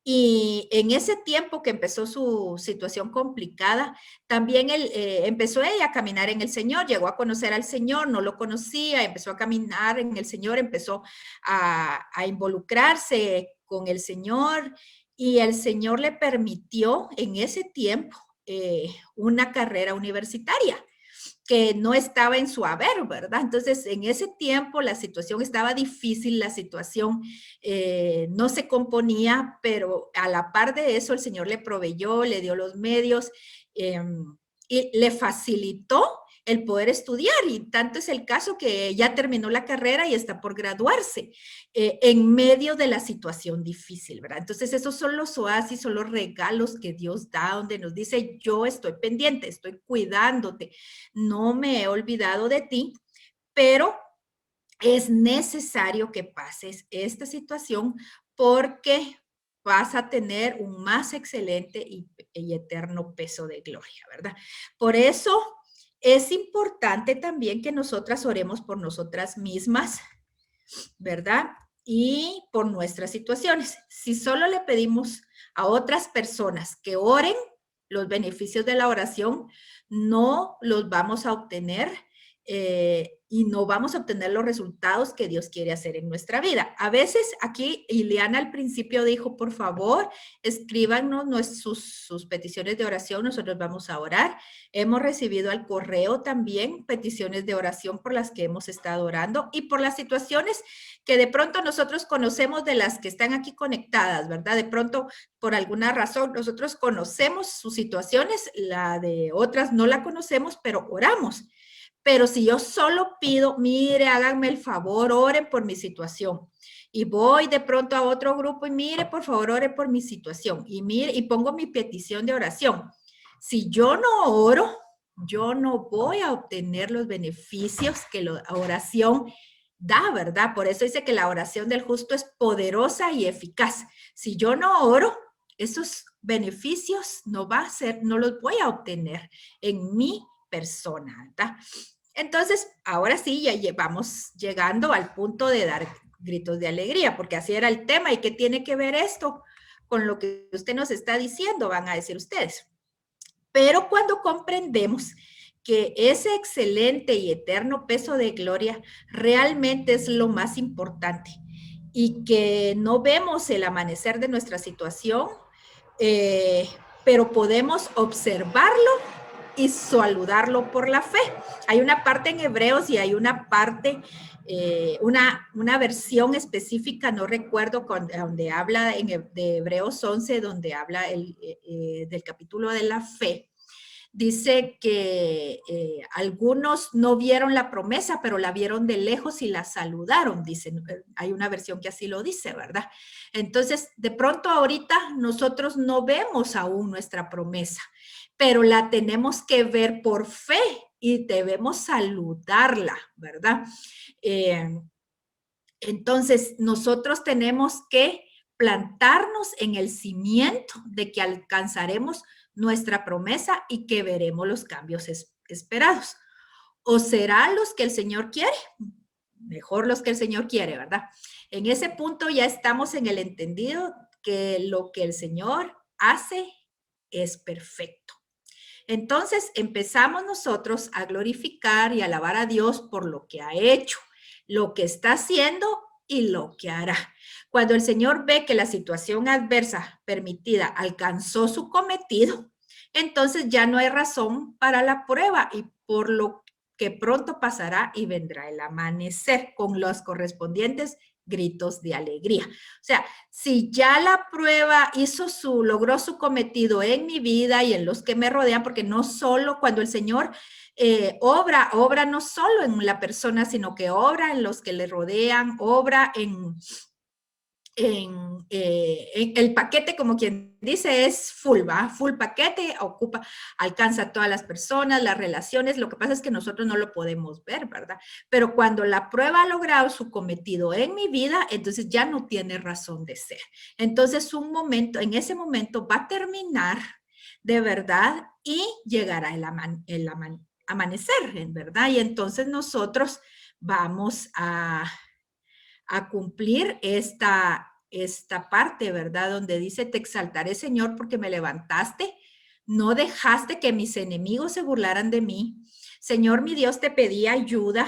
Y en ese tiempo que empezó su situación complicada, también empezó ella a caminar en el Señor, llegó a conocer al Señor, no lo conocía, empezó a caminar en el Señor, empezó a involucrarse con el Señor y el Señor le permitió en ese tiempo una carrera universitaria que no estaba en su haber, ¿verdad? Entonces, en ese tiempo la situación estaba difícil, la situación no se componía, pero a la par de eso el Señor le proveyó, le dio los medios y le facilitó el poder estudiar. Y tanto es el caso que ya terminó la carrera y está por graduarse en medio de la situación difícil, ¿verdad? Entonces, esos son los oasis, son los regalos que Dios da, donde nos dice, yo estoy pendiente, estoy cuidándote, no me he olvidado de ti, pero es necesario que pases esta situación porque vas a tener un más excelente y eterno peso de gloria, ¿verdad? Por eso es importante también que nosotras oremos por nosotras mismas, ¿verdad? Y por nuestras situaciones. Si solo le pedimos a otras personas que oren, los beneficios de la oración no los vamos a obtener y no vamos a obtener los resultados que Dios quiere hacer en nuestra vida. A veces aquí, Ileana al principio dijo, por favor, escríbanos sus peticiones de oración, nosotros vamos a orar. Hemos recibido al correo también peticiones de oración por las que hemos estado orando y por las situaciones que de pronto nosotros conocemos de las que están aquí conectadas, ¿verdad? De pronto, por alguna razón, nosotros conocemos sus situaciones, la de otras no la conocemos, pero oramos. Pero si yo solo pido, mire, háganme el favor, oren por mi situación. Y voy de pronto a otro grupo y mire, por favor, ore por mi situación. Y mire, y pongo mi petición de oración. Si yo no oro, yo no voy a obtener los beneficios que la oración da, ¿verdad? Por eso dice que la oración del justo es poderosa y eficaz. Si yo no oro, esos beneficios no los voy a obtener en mi persona, ¿verdad? Entonces, ahora sí, ya vamos llegando al punto de dar gritos de alegría, porque así era el tema. ¿Y qué tiene que ver esto con lo que usted nos está diciendo? Van a decir ustedes. Pero cuando comprendemos que ese excelente y eterno peso de gloria realmente es lo más importante y que no vemos el amanecer de nuestra situación, pero podemos observarlo y saludarlo por la fe. Hay una parte en Hebreos y hay una parte, una versión específica, no recuerdo, donde habla de Hebreos 11, donde habla del capítulo de la fe. Dice que algunos no vieron la promesa, pero la vieron de lejos y la saludaron, dicen. Hay una versión que así lo dice, ¿verdad? Entonces, de pronto ahorita nosotros no vemos aún nuestra promesa, pero la tenemos que ver por fe y debemos saludarla, ¿verdad? Entonces, nosotros tenemos que plantarnos en el cimiento de que alcanzaremos nuestra promesa y que veremos los cambios esperados. ¿O será los que el Señor quiere? Mejor los que el Señor quiere, ¿verdad? En ese punto ya estamos en el entendido que lo que el Señor hace es perfecto. Entonces empezamos nosotros a glorificar y alabar a Dios por lo que ha hecho, lo que está haciendo y lo que hará. Cuando el Señor ve que la situación adversa permitida alcanzó su cometido, entonces ya no hay razón para la prueba y por lo que pronto pasará y vendrá el amanecer con los correspondientes gritos de alegría. O sea, si ya la prueba logró su cometido en mi vida y en los que me rodean, porque no solo cuando el Señor obra no solo en la persona, sino que obra en los que le rodean, obra en el paquete, como quien dice, es full, ¿va? Full paquete, alcanza a todas las personas, las relaciones. Lo que pasa es que nosotros no lo podemos ver, ¿verdad? Pero cuando la prueba ha logrado su cometido en mi vida, entonces ya no tiene razón de ser. Entonces, en ese momento va a terminar de verdad y llegará el amanecer, en verdad. Y entonces nosotros vamos a cumplir esta parte, ¿verdad? Donde dice, te exaltaré, Señor, porque me levantaste, no dejaste que mis enemigos se burlaran de mí. Señor, mi Dios, te pedí ayuda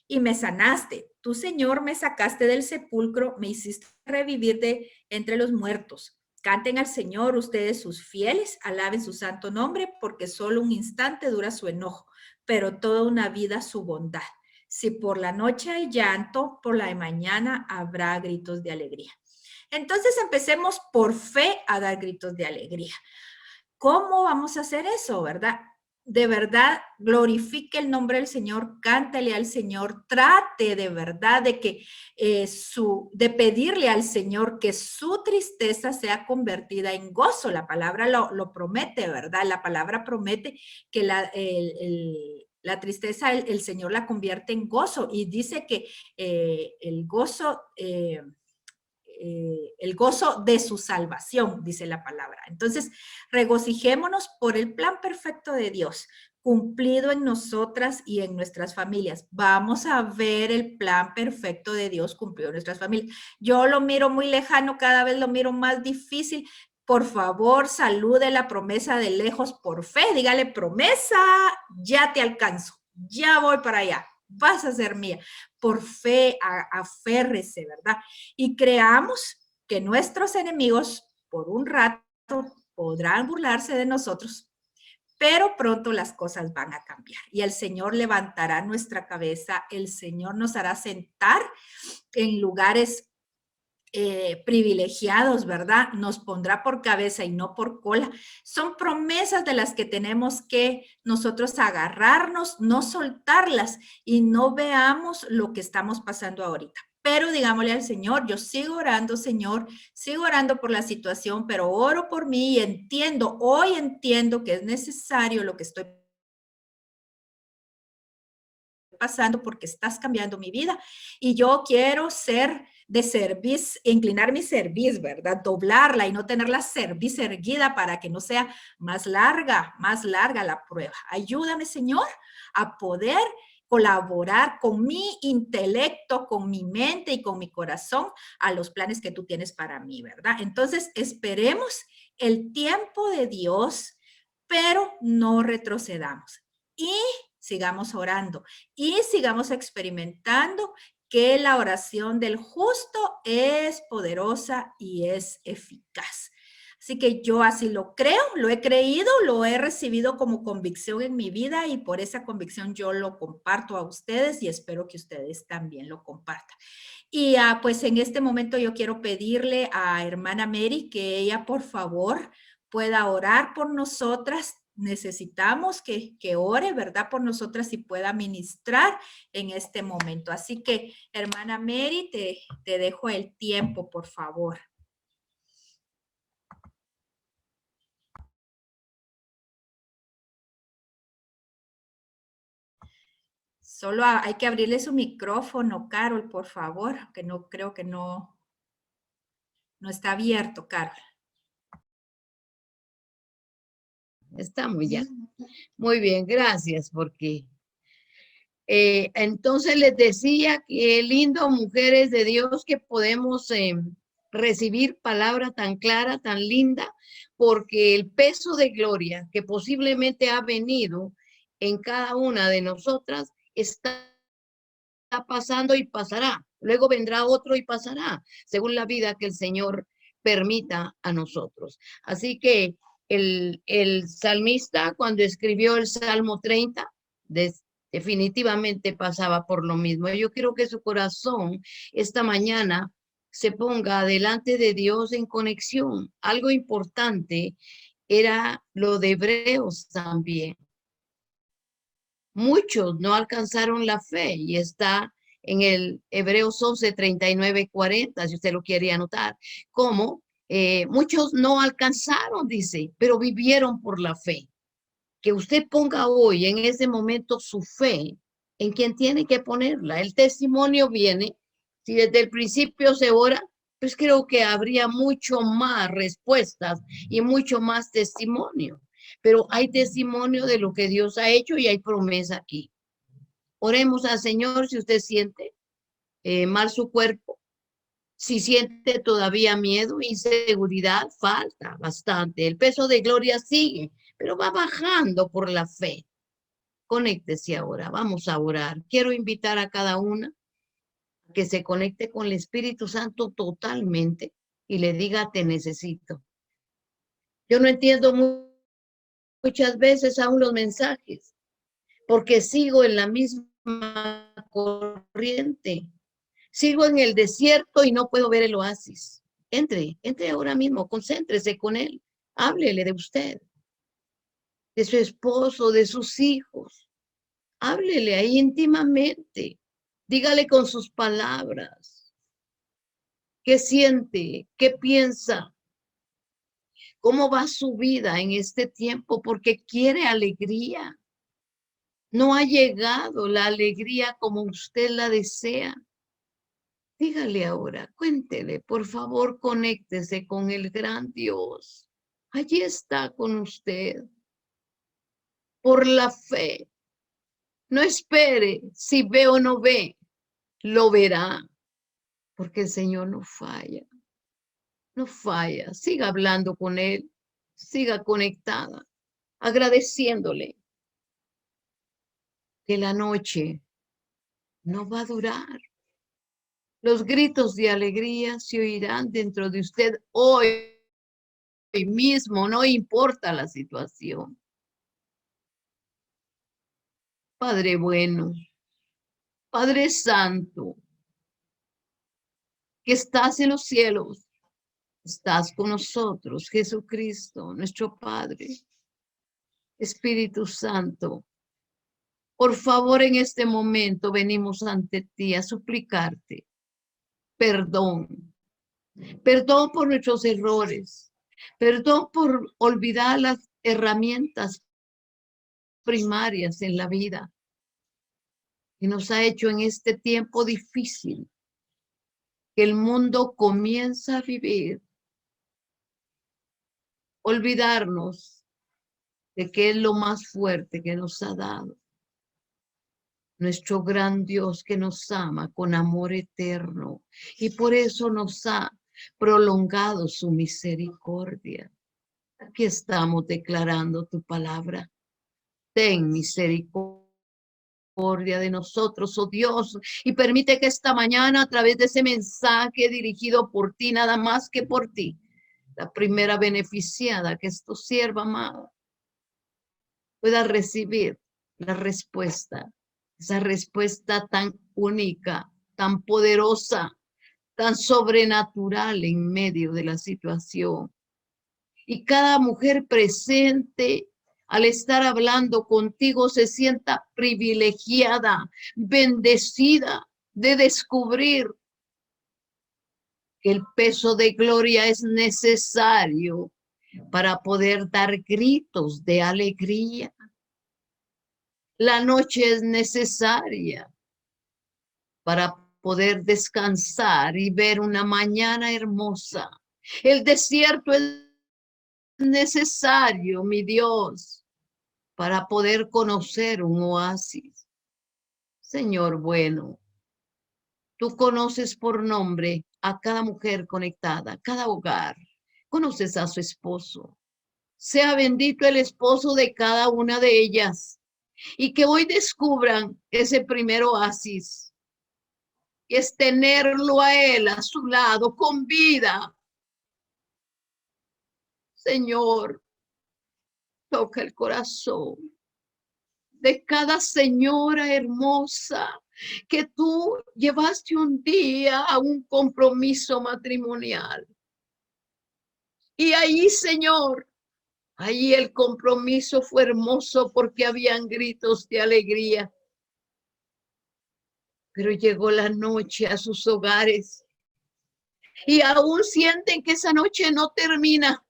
y me sanaste. Tú, Señor, me sacaste del sepulcro, me hiciste revivir de entre los muertos. Canten al Señor ustedes sus fieles, alaben su santo nombre, porque solo un instante dura su enojo, pero toda una vida su bondad. Si por la noche hay llanto, por la mañana habrá gritos de alegría. Entonces empecemos por fe a dar gritos de alegría. ¿Cómo vamos a hacer eso, verdad? De verdad, glorifique el nombre del Señor, cántale al Señor, trate de verdad de que de pedirle al Señor que su tristeza sea convertida en gozo. La palabra lo promete, ¿verdad? La palabra promete que la tristeza el Señor la convierte en gozo y dice que el gozo de su salvación, dice la palabra. Entonces, regocijémonos por el plan perfecto de Dios, cumplido en nosotras y en nuestras familias. Vamos a ver el plan perfecto de Dios cumplido en nuestras familias. Yo lo miro muy lejano, cada vez lo miro más difícil. Por favor, salude la promesa de lejos por fe. Dígale, promesa, ya te alcanzo, ya voy para allá, vas a ser mía. Por fe, aférrese, ¿verdad? Y creamos que nuestros enemigos por un rato podrán burlarse de nosotros, pero pronto las cosas van a cambiar y el Señor levantará nuestra cabeza, el Señor nos hará sentar en lugares privilegiados, ¿verdad? Nos pondrá por cabeza y no por cola. Son promesas de las que tenemos que nosotros agarrarnos, no soltarlas y no veamos lo que estamos pasando ahorita. Pero digámosle al Señor, yo sigo orando, Señor, sigo orando por la situación, pero oro por mí y hoy entiendo que es necesario lo que estoy pasando porque estás cambiando mi vida y yo quiero ser de cerviz, inclinar mi cerviz, ¿verdad? Doblarla y no tener la cerviz erguida para que no sea más larga la prueba. Ayúdame, Señor, a poder colaborar con mi intelecto, con mi mente y con mi corazón a los planes que tú tienes para mí, ¿verdad? Entonces, esperemos el tiempo de Dios, pero no retrocedamos. Y sigamos orando y sigamos experimentando que la oración del justo es poderosa y es eficaz. Así que yo así lo creo, lo he creído, lo he recibido como convicción en mi vida y por esa convicción yo lo comparto a ustedes y espero que ustedes también lo compartan. Y pues en este momento yo quiero pedirle a hermana Mary que ella por favor pueda orar por nosotras. Necesitamos que ore, ¿verdad? Por nosotras y pueda ministrar en este momento. Así que, hermana Mary, te dejo el tiempo, por favor. Solo hay que abrirle su micrófono, Carol, por favor, que no creo que no está abierto, Carol. Estamos ya. Muy bien, gracias, porque entonces les decía que lindo, mujeres de Dios, que podemos recibir palabra tan clara, tan linda, porque el peso de gloria que posiblemente ha venido en cada una de nosotras está pasando y pasará. Luego vendrá otro y pasará, según la vida que el Señor permita a nosotros. Así que el salmista, cuando escribió el Salmo 30, definitivamente pasaba por lo mismo. Yo quiero que su corazón esta mañana se ponga delante de Dios en conexión. Algo importante era lo de Hebreos también. Muchos no alcanzaron la fe y está en el Hebreos 11, 39, 40, si usted lo quiere anotar, como muchos no alcanzaron, dice, pero vivieron por la fe. Que usted ponga hoy en ese momento su fe en quien tiene que ponerla. El testimonio viene, si desde el principio se ora, pues creo que habría mucho más respuestas y mucho más testimonio. Pero hay testimonio de lo que Dios ha hecho y hay promesa aquí. Oremos al Señor si usted siente mal su cuerpo. Si siente todavía miedo, inseguridad, falta bastante. El peso de gloria sigue, pero va bajando por la fe. Conéctese ahora, vamos a orar. Quiero invitar a cada una que se conecte con el Espíritu Santo totalmente y le diga, te necesito. Yo no entiendo muchas veces aún los mensajes, porque sigo en la misma corriente. Sigo en el desierto y no puedo ver el oasis. Entre ahora mismo, concéntrese con él. Háblele de usted, de su esposo, de sus hijos. Háblele ahí íntimamente. Dígale con sus palabras. ¿Qué siente? ¿Qué piensa? ¿Cómo va su vida en este tiempo? Porque quiere alegría. No ha llegado la alegría como usted la desea. Dígale ahora, cuéntele, por favor, conéctese con el gran Dios. Allí está con usted. Por la fe. No espere si ve o no ve, lo verá. Porque el Señor no falla. No falla. Siga hablando con Él. Siga conectada. Agradeciéndole que la noche no va a durar. Los gritos de alegría se oirán dentro de usted hoy mismo, no importa la situación. Padre bueno, Padre santo, que estás en los cielos, estás con nosotros, Jesucristo, nuestro Padre, Espíritu Santo. Por favor, en este momento venimos ante ti a suplicarte perdón. Perdón por nuestros errores. Perdón por olvidar las herramientas primarias en la vida que nos ha hecho en este tiempo difícil que el mundo comienza a vivir. Olvidarnos de que es lo más fuerte que nos ha dado. Nuestro gran Dios que nos ama con amor eterno y por eso nos ha prolongado su misericordia. Aquí estamos declarando tu palabra. Ten misericordia de nosotros, oh Dios, y permite que esta mañana a través de ese mensaje dirigido por ti, nada más que por ti, la primera beneficiada que es tu sierva amada, pueda recibir la respuesta, esa respuesta tan única, tan poderosa, tan sobrenatural en medio de la situación. Y cada mujer presente, al estar hablando contigo, se sienta privilegiada, bendecida de descubrir que el peso de gloria es necesario para poder dar gritos de alegría. La noche es necesaria para poder descansar y ver una mañana hermosa. El desierto es necesario, mi Dios, para poder conocer un oasis. Señor bueno, tú conoces por nombre a cada mujer conectada, cada hogar. Conoces a su esposo. Sea bendito el esposo de cada una de ellas y que hoy descubran ese primer oasis. Y es tenerlo a él a su lado con vida. Señor, toca el corazón de cada señora hermosa que tú llevaste un día a un compromiso matrimonial. Y ahí, Señor, ahí el compromiso fue hermoso porque habían gritos de alegría. Pero llegó la noche a sus hogares y aún sienten que esa noche no termina.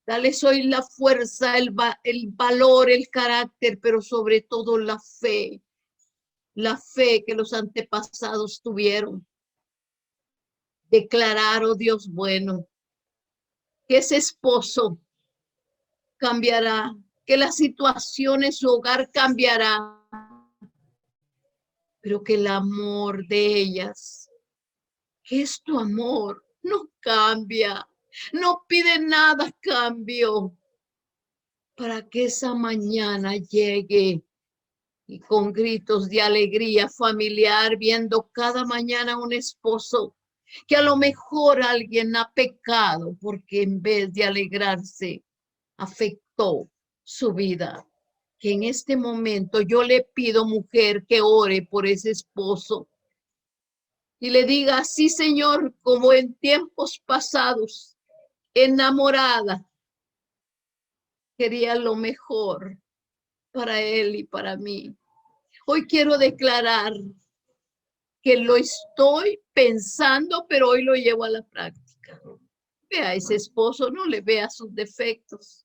Dales hoy la fuerza, el valor, el carácter, pero sobre todo la fe que los antepasados tuvieron. Declarar, oh Dios bueno, que ese esposo cambiará, que la situación en su hogar cambiará, pero que el amor de ellas, que es tu amor, no cambia, no pide nada a cambio, para que esa mañana llegue y con gritos de alegría familiar, viendo cada mañana un esposo que a lo mejor alguien ha pecado porque en vez de alegrarse, afectó su vida. Que en este momento yo le pido, mujer, que ore por ese esposo y le diga, sí, Señor, como en tiempos pasados, enamorada, quería lo mejor para él y para mí. Hoy quiero declarar que lo estoy pensando, pero hoy lo llevo a la práctica. Vea a ese esposo, no le vea sus defectos.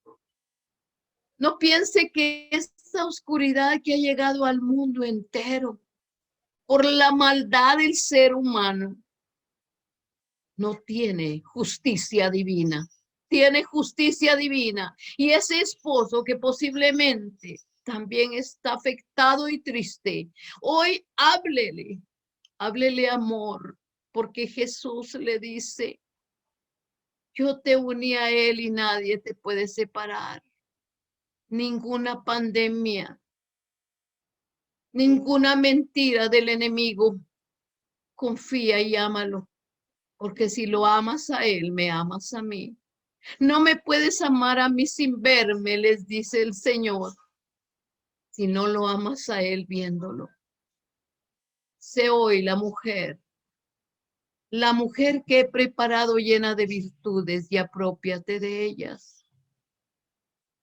No piense que esta oscuridad que ha llegado al mundo entero por la maldad del ser humano no tiene justicia divina. Tiene justicia divina. Y ese esposo que posiblemente también está afectado y triste, hoy háblele amor, porque Jesús le dice, yo te uní a él y nadie te puede separar. Ninguna pandemia, ninguna mentira del enemigo. Confía y ámalo, porque si lo amas a él, me amas a mí. No me puedes amar a mí sin verme, les dice el Señor, si no lo amas a él viéndolo. Sé hoy la mujer que he preparado llena de virtudes y apropiate de ellas.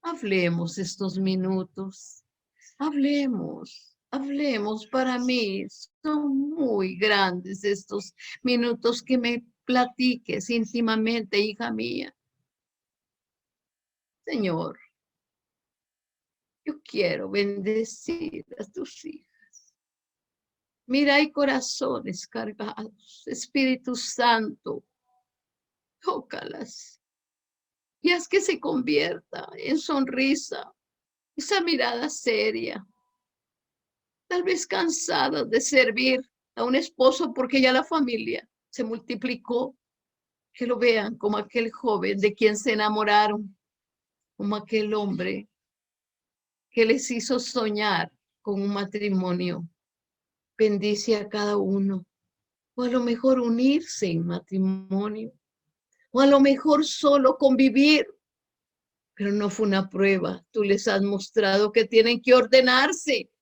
Hablemos estos minutos, hablemos para mí. Son muy grandes estos minutos que me platiques íntimamente, hija mía. Señor, yo quiero bendecir a tus hijas. Mira, hay corazones cargados. Espíritu Santo, tócalas y haz que se convierta en sonrisa, esa mirada seria, tal vez cansada de servir a un esposo porque ya la familia se multiplicó, que lo vean como aquel joven de quien se enamoraron, como aquel hombre que les hizo soñar con un matrimonio. Bendice a cada uno, o a lo mejor unirse en matrimonio, o a lo mejor solo convivir, pero no fue una prueba. Tú les has mostrado que tienen que ordenarse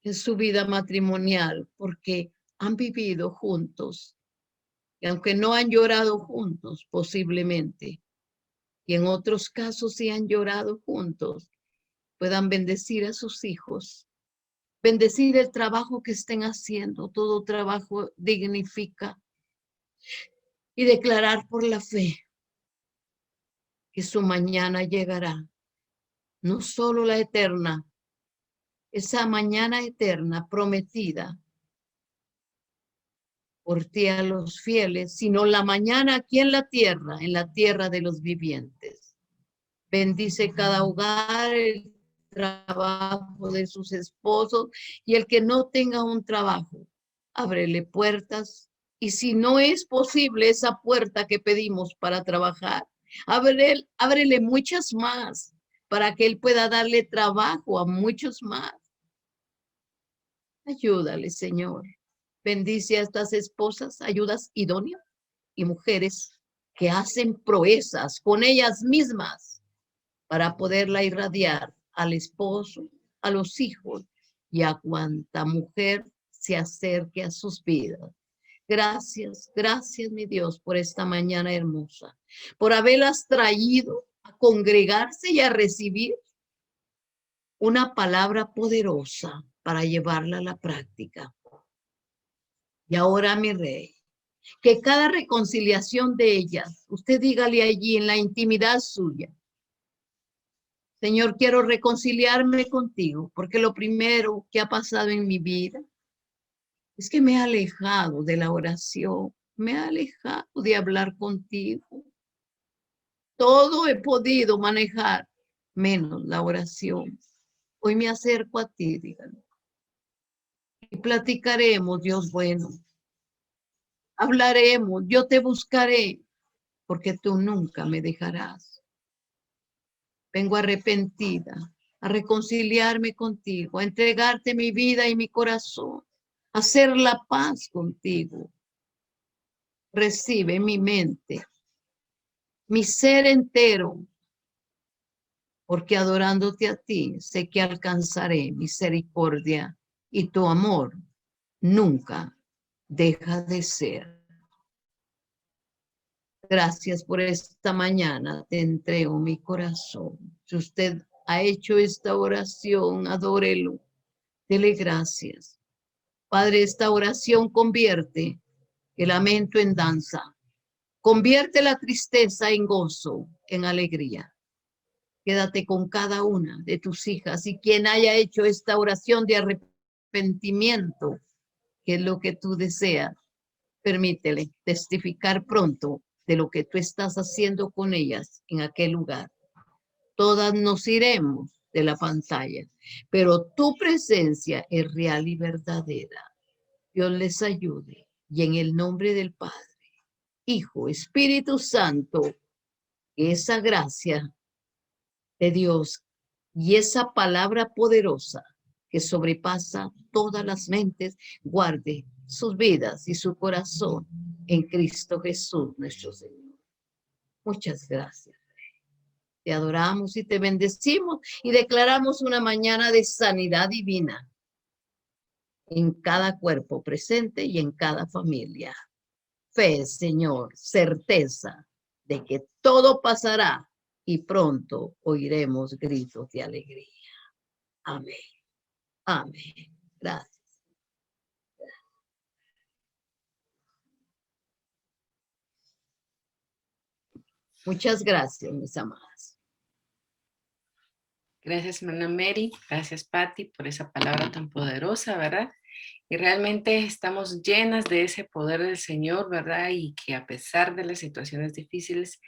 en su vida matrimonial porque han vivido juntos. Y aunque no han llorado juntos, posiblemente, y en otros casos sí han llorado juntos, puedan bendecir a sus hijos, bendecir el trabajo que estén haciendo. Todo trabajo dignifica. Y declarar por la fe que su mañana llegará, no solo la eterna, esa mañana eterna prometida por ti a los fieles, sino la mañana aquí en la tierra de los vivientes. Bendice cada hogar, el trabajo de sus esposos, y el que no tenga un trabajo, ábrele puertas. Y si no es posible esa puerta que pedimos para trabajar, ábrele muchas más para que él pueda darle trabajo a muchos más. Ayúdale, Señor. Bendice a estas esposas, ayudas idóneas y mujeres que hacen proezas con ellas mismas para poderla irradiar al esposo, a los hijos y a cuanta mujer se acerque a sus vidas. Gracias, gracias mi Dios por esta mañana hermosa, por haberlas traído a congregarse y a recibir una palabra poderosa para llevarla a la práctica. Y ahora, mi Rey, que cada reconciliación de ellas, usted dígale allí en la intimidad suya: Señor, quiero reconciliarme contigo, porque lo primero que ha pasado en mi vida es que me he alejado de la oración, me he alejado de hablar contigo. Todo he podido manejar, menos la oración. Hoy me acerco a ti, díganme, y platicaremos, Dios bueno. Hablaremos, yo te buscaré, porque tú nunca me dejarás. Vengo arrepentida a reconciliarme contigo, a entregarte mi vida y mi corazón, a hacer la paz contigo. Recibe mi mente, mi ser entero, porque adorándote a ti sé que alcanzaré misericordia y tu amor nunca deja de ser. Gracias por esta mañana, te entrego mi corazón. Si usted ha hecho esta oración, adórelo, dele gracias. Padre, esta oración convierte el lamento en danza, convierte la tristeza en gozo, en alegría. Quédate con cada una de tus hijas y quien haya hecho esta oración de arrepentimiento, que es lo que tú deseas, permítele testificar pronto de lo que tú estás haciendo con ellas en aquel lugar. Todas nos iremos de la pantalla, pero tu presencia es real y verdadera. Dios les ayude y en el nombre del Padre, Hijo, Espíritu Santo, esa gracia de Dios y esa palabra poderosa que sobrepasa todas las mentes, guarde sus vidas y su corazón en Cristo Jesús, nuestro Señor. Muchas gracias. Te adoramos y te bendecimos y declaramos una mañana de sanidad divina en cada cuerpo presente y en cada familia. Fe, Señor, certeza de que todo pasará y pronto oiremos gritos de alegría. Amén. Amén. Gracias. Muchas gracias, mis amadas. Gracias, hermana Mary. Gracias, Patty, por esa palabra tan poderosa, ¿verdad? Y realmente estamos llenas de ese poder del Señor, ¿verdad? Y que a pesar de las situaciones difíciles,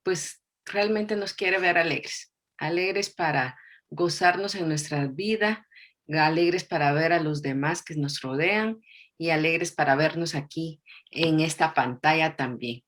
pues realmente nos quiere ver alegres. Alegres para gozarnos en nuestra vida, alegres para ver a los demás que nos rodean y alegres para vernos aquí en esta pantalla también.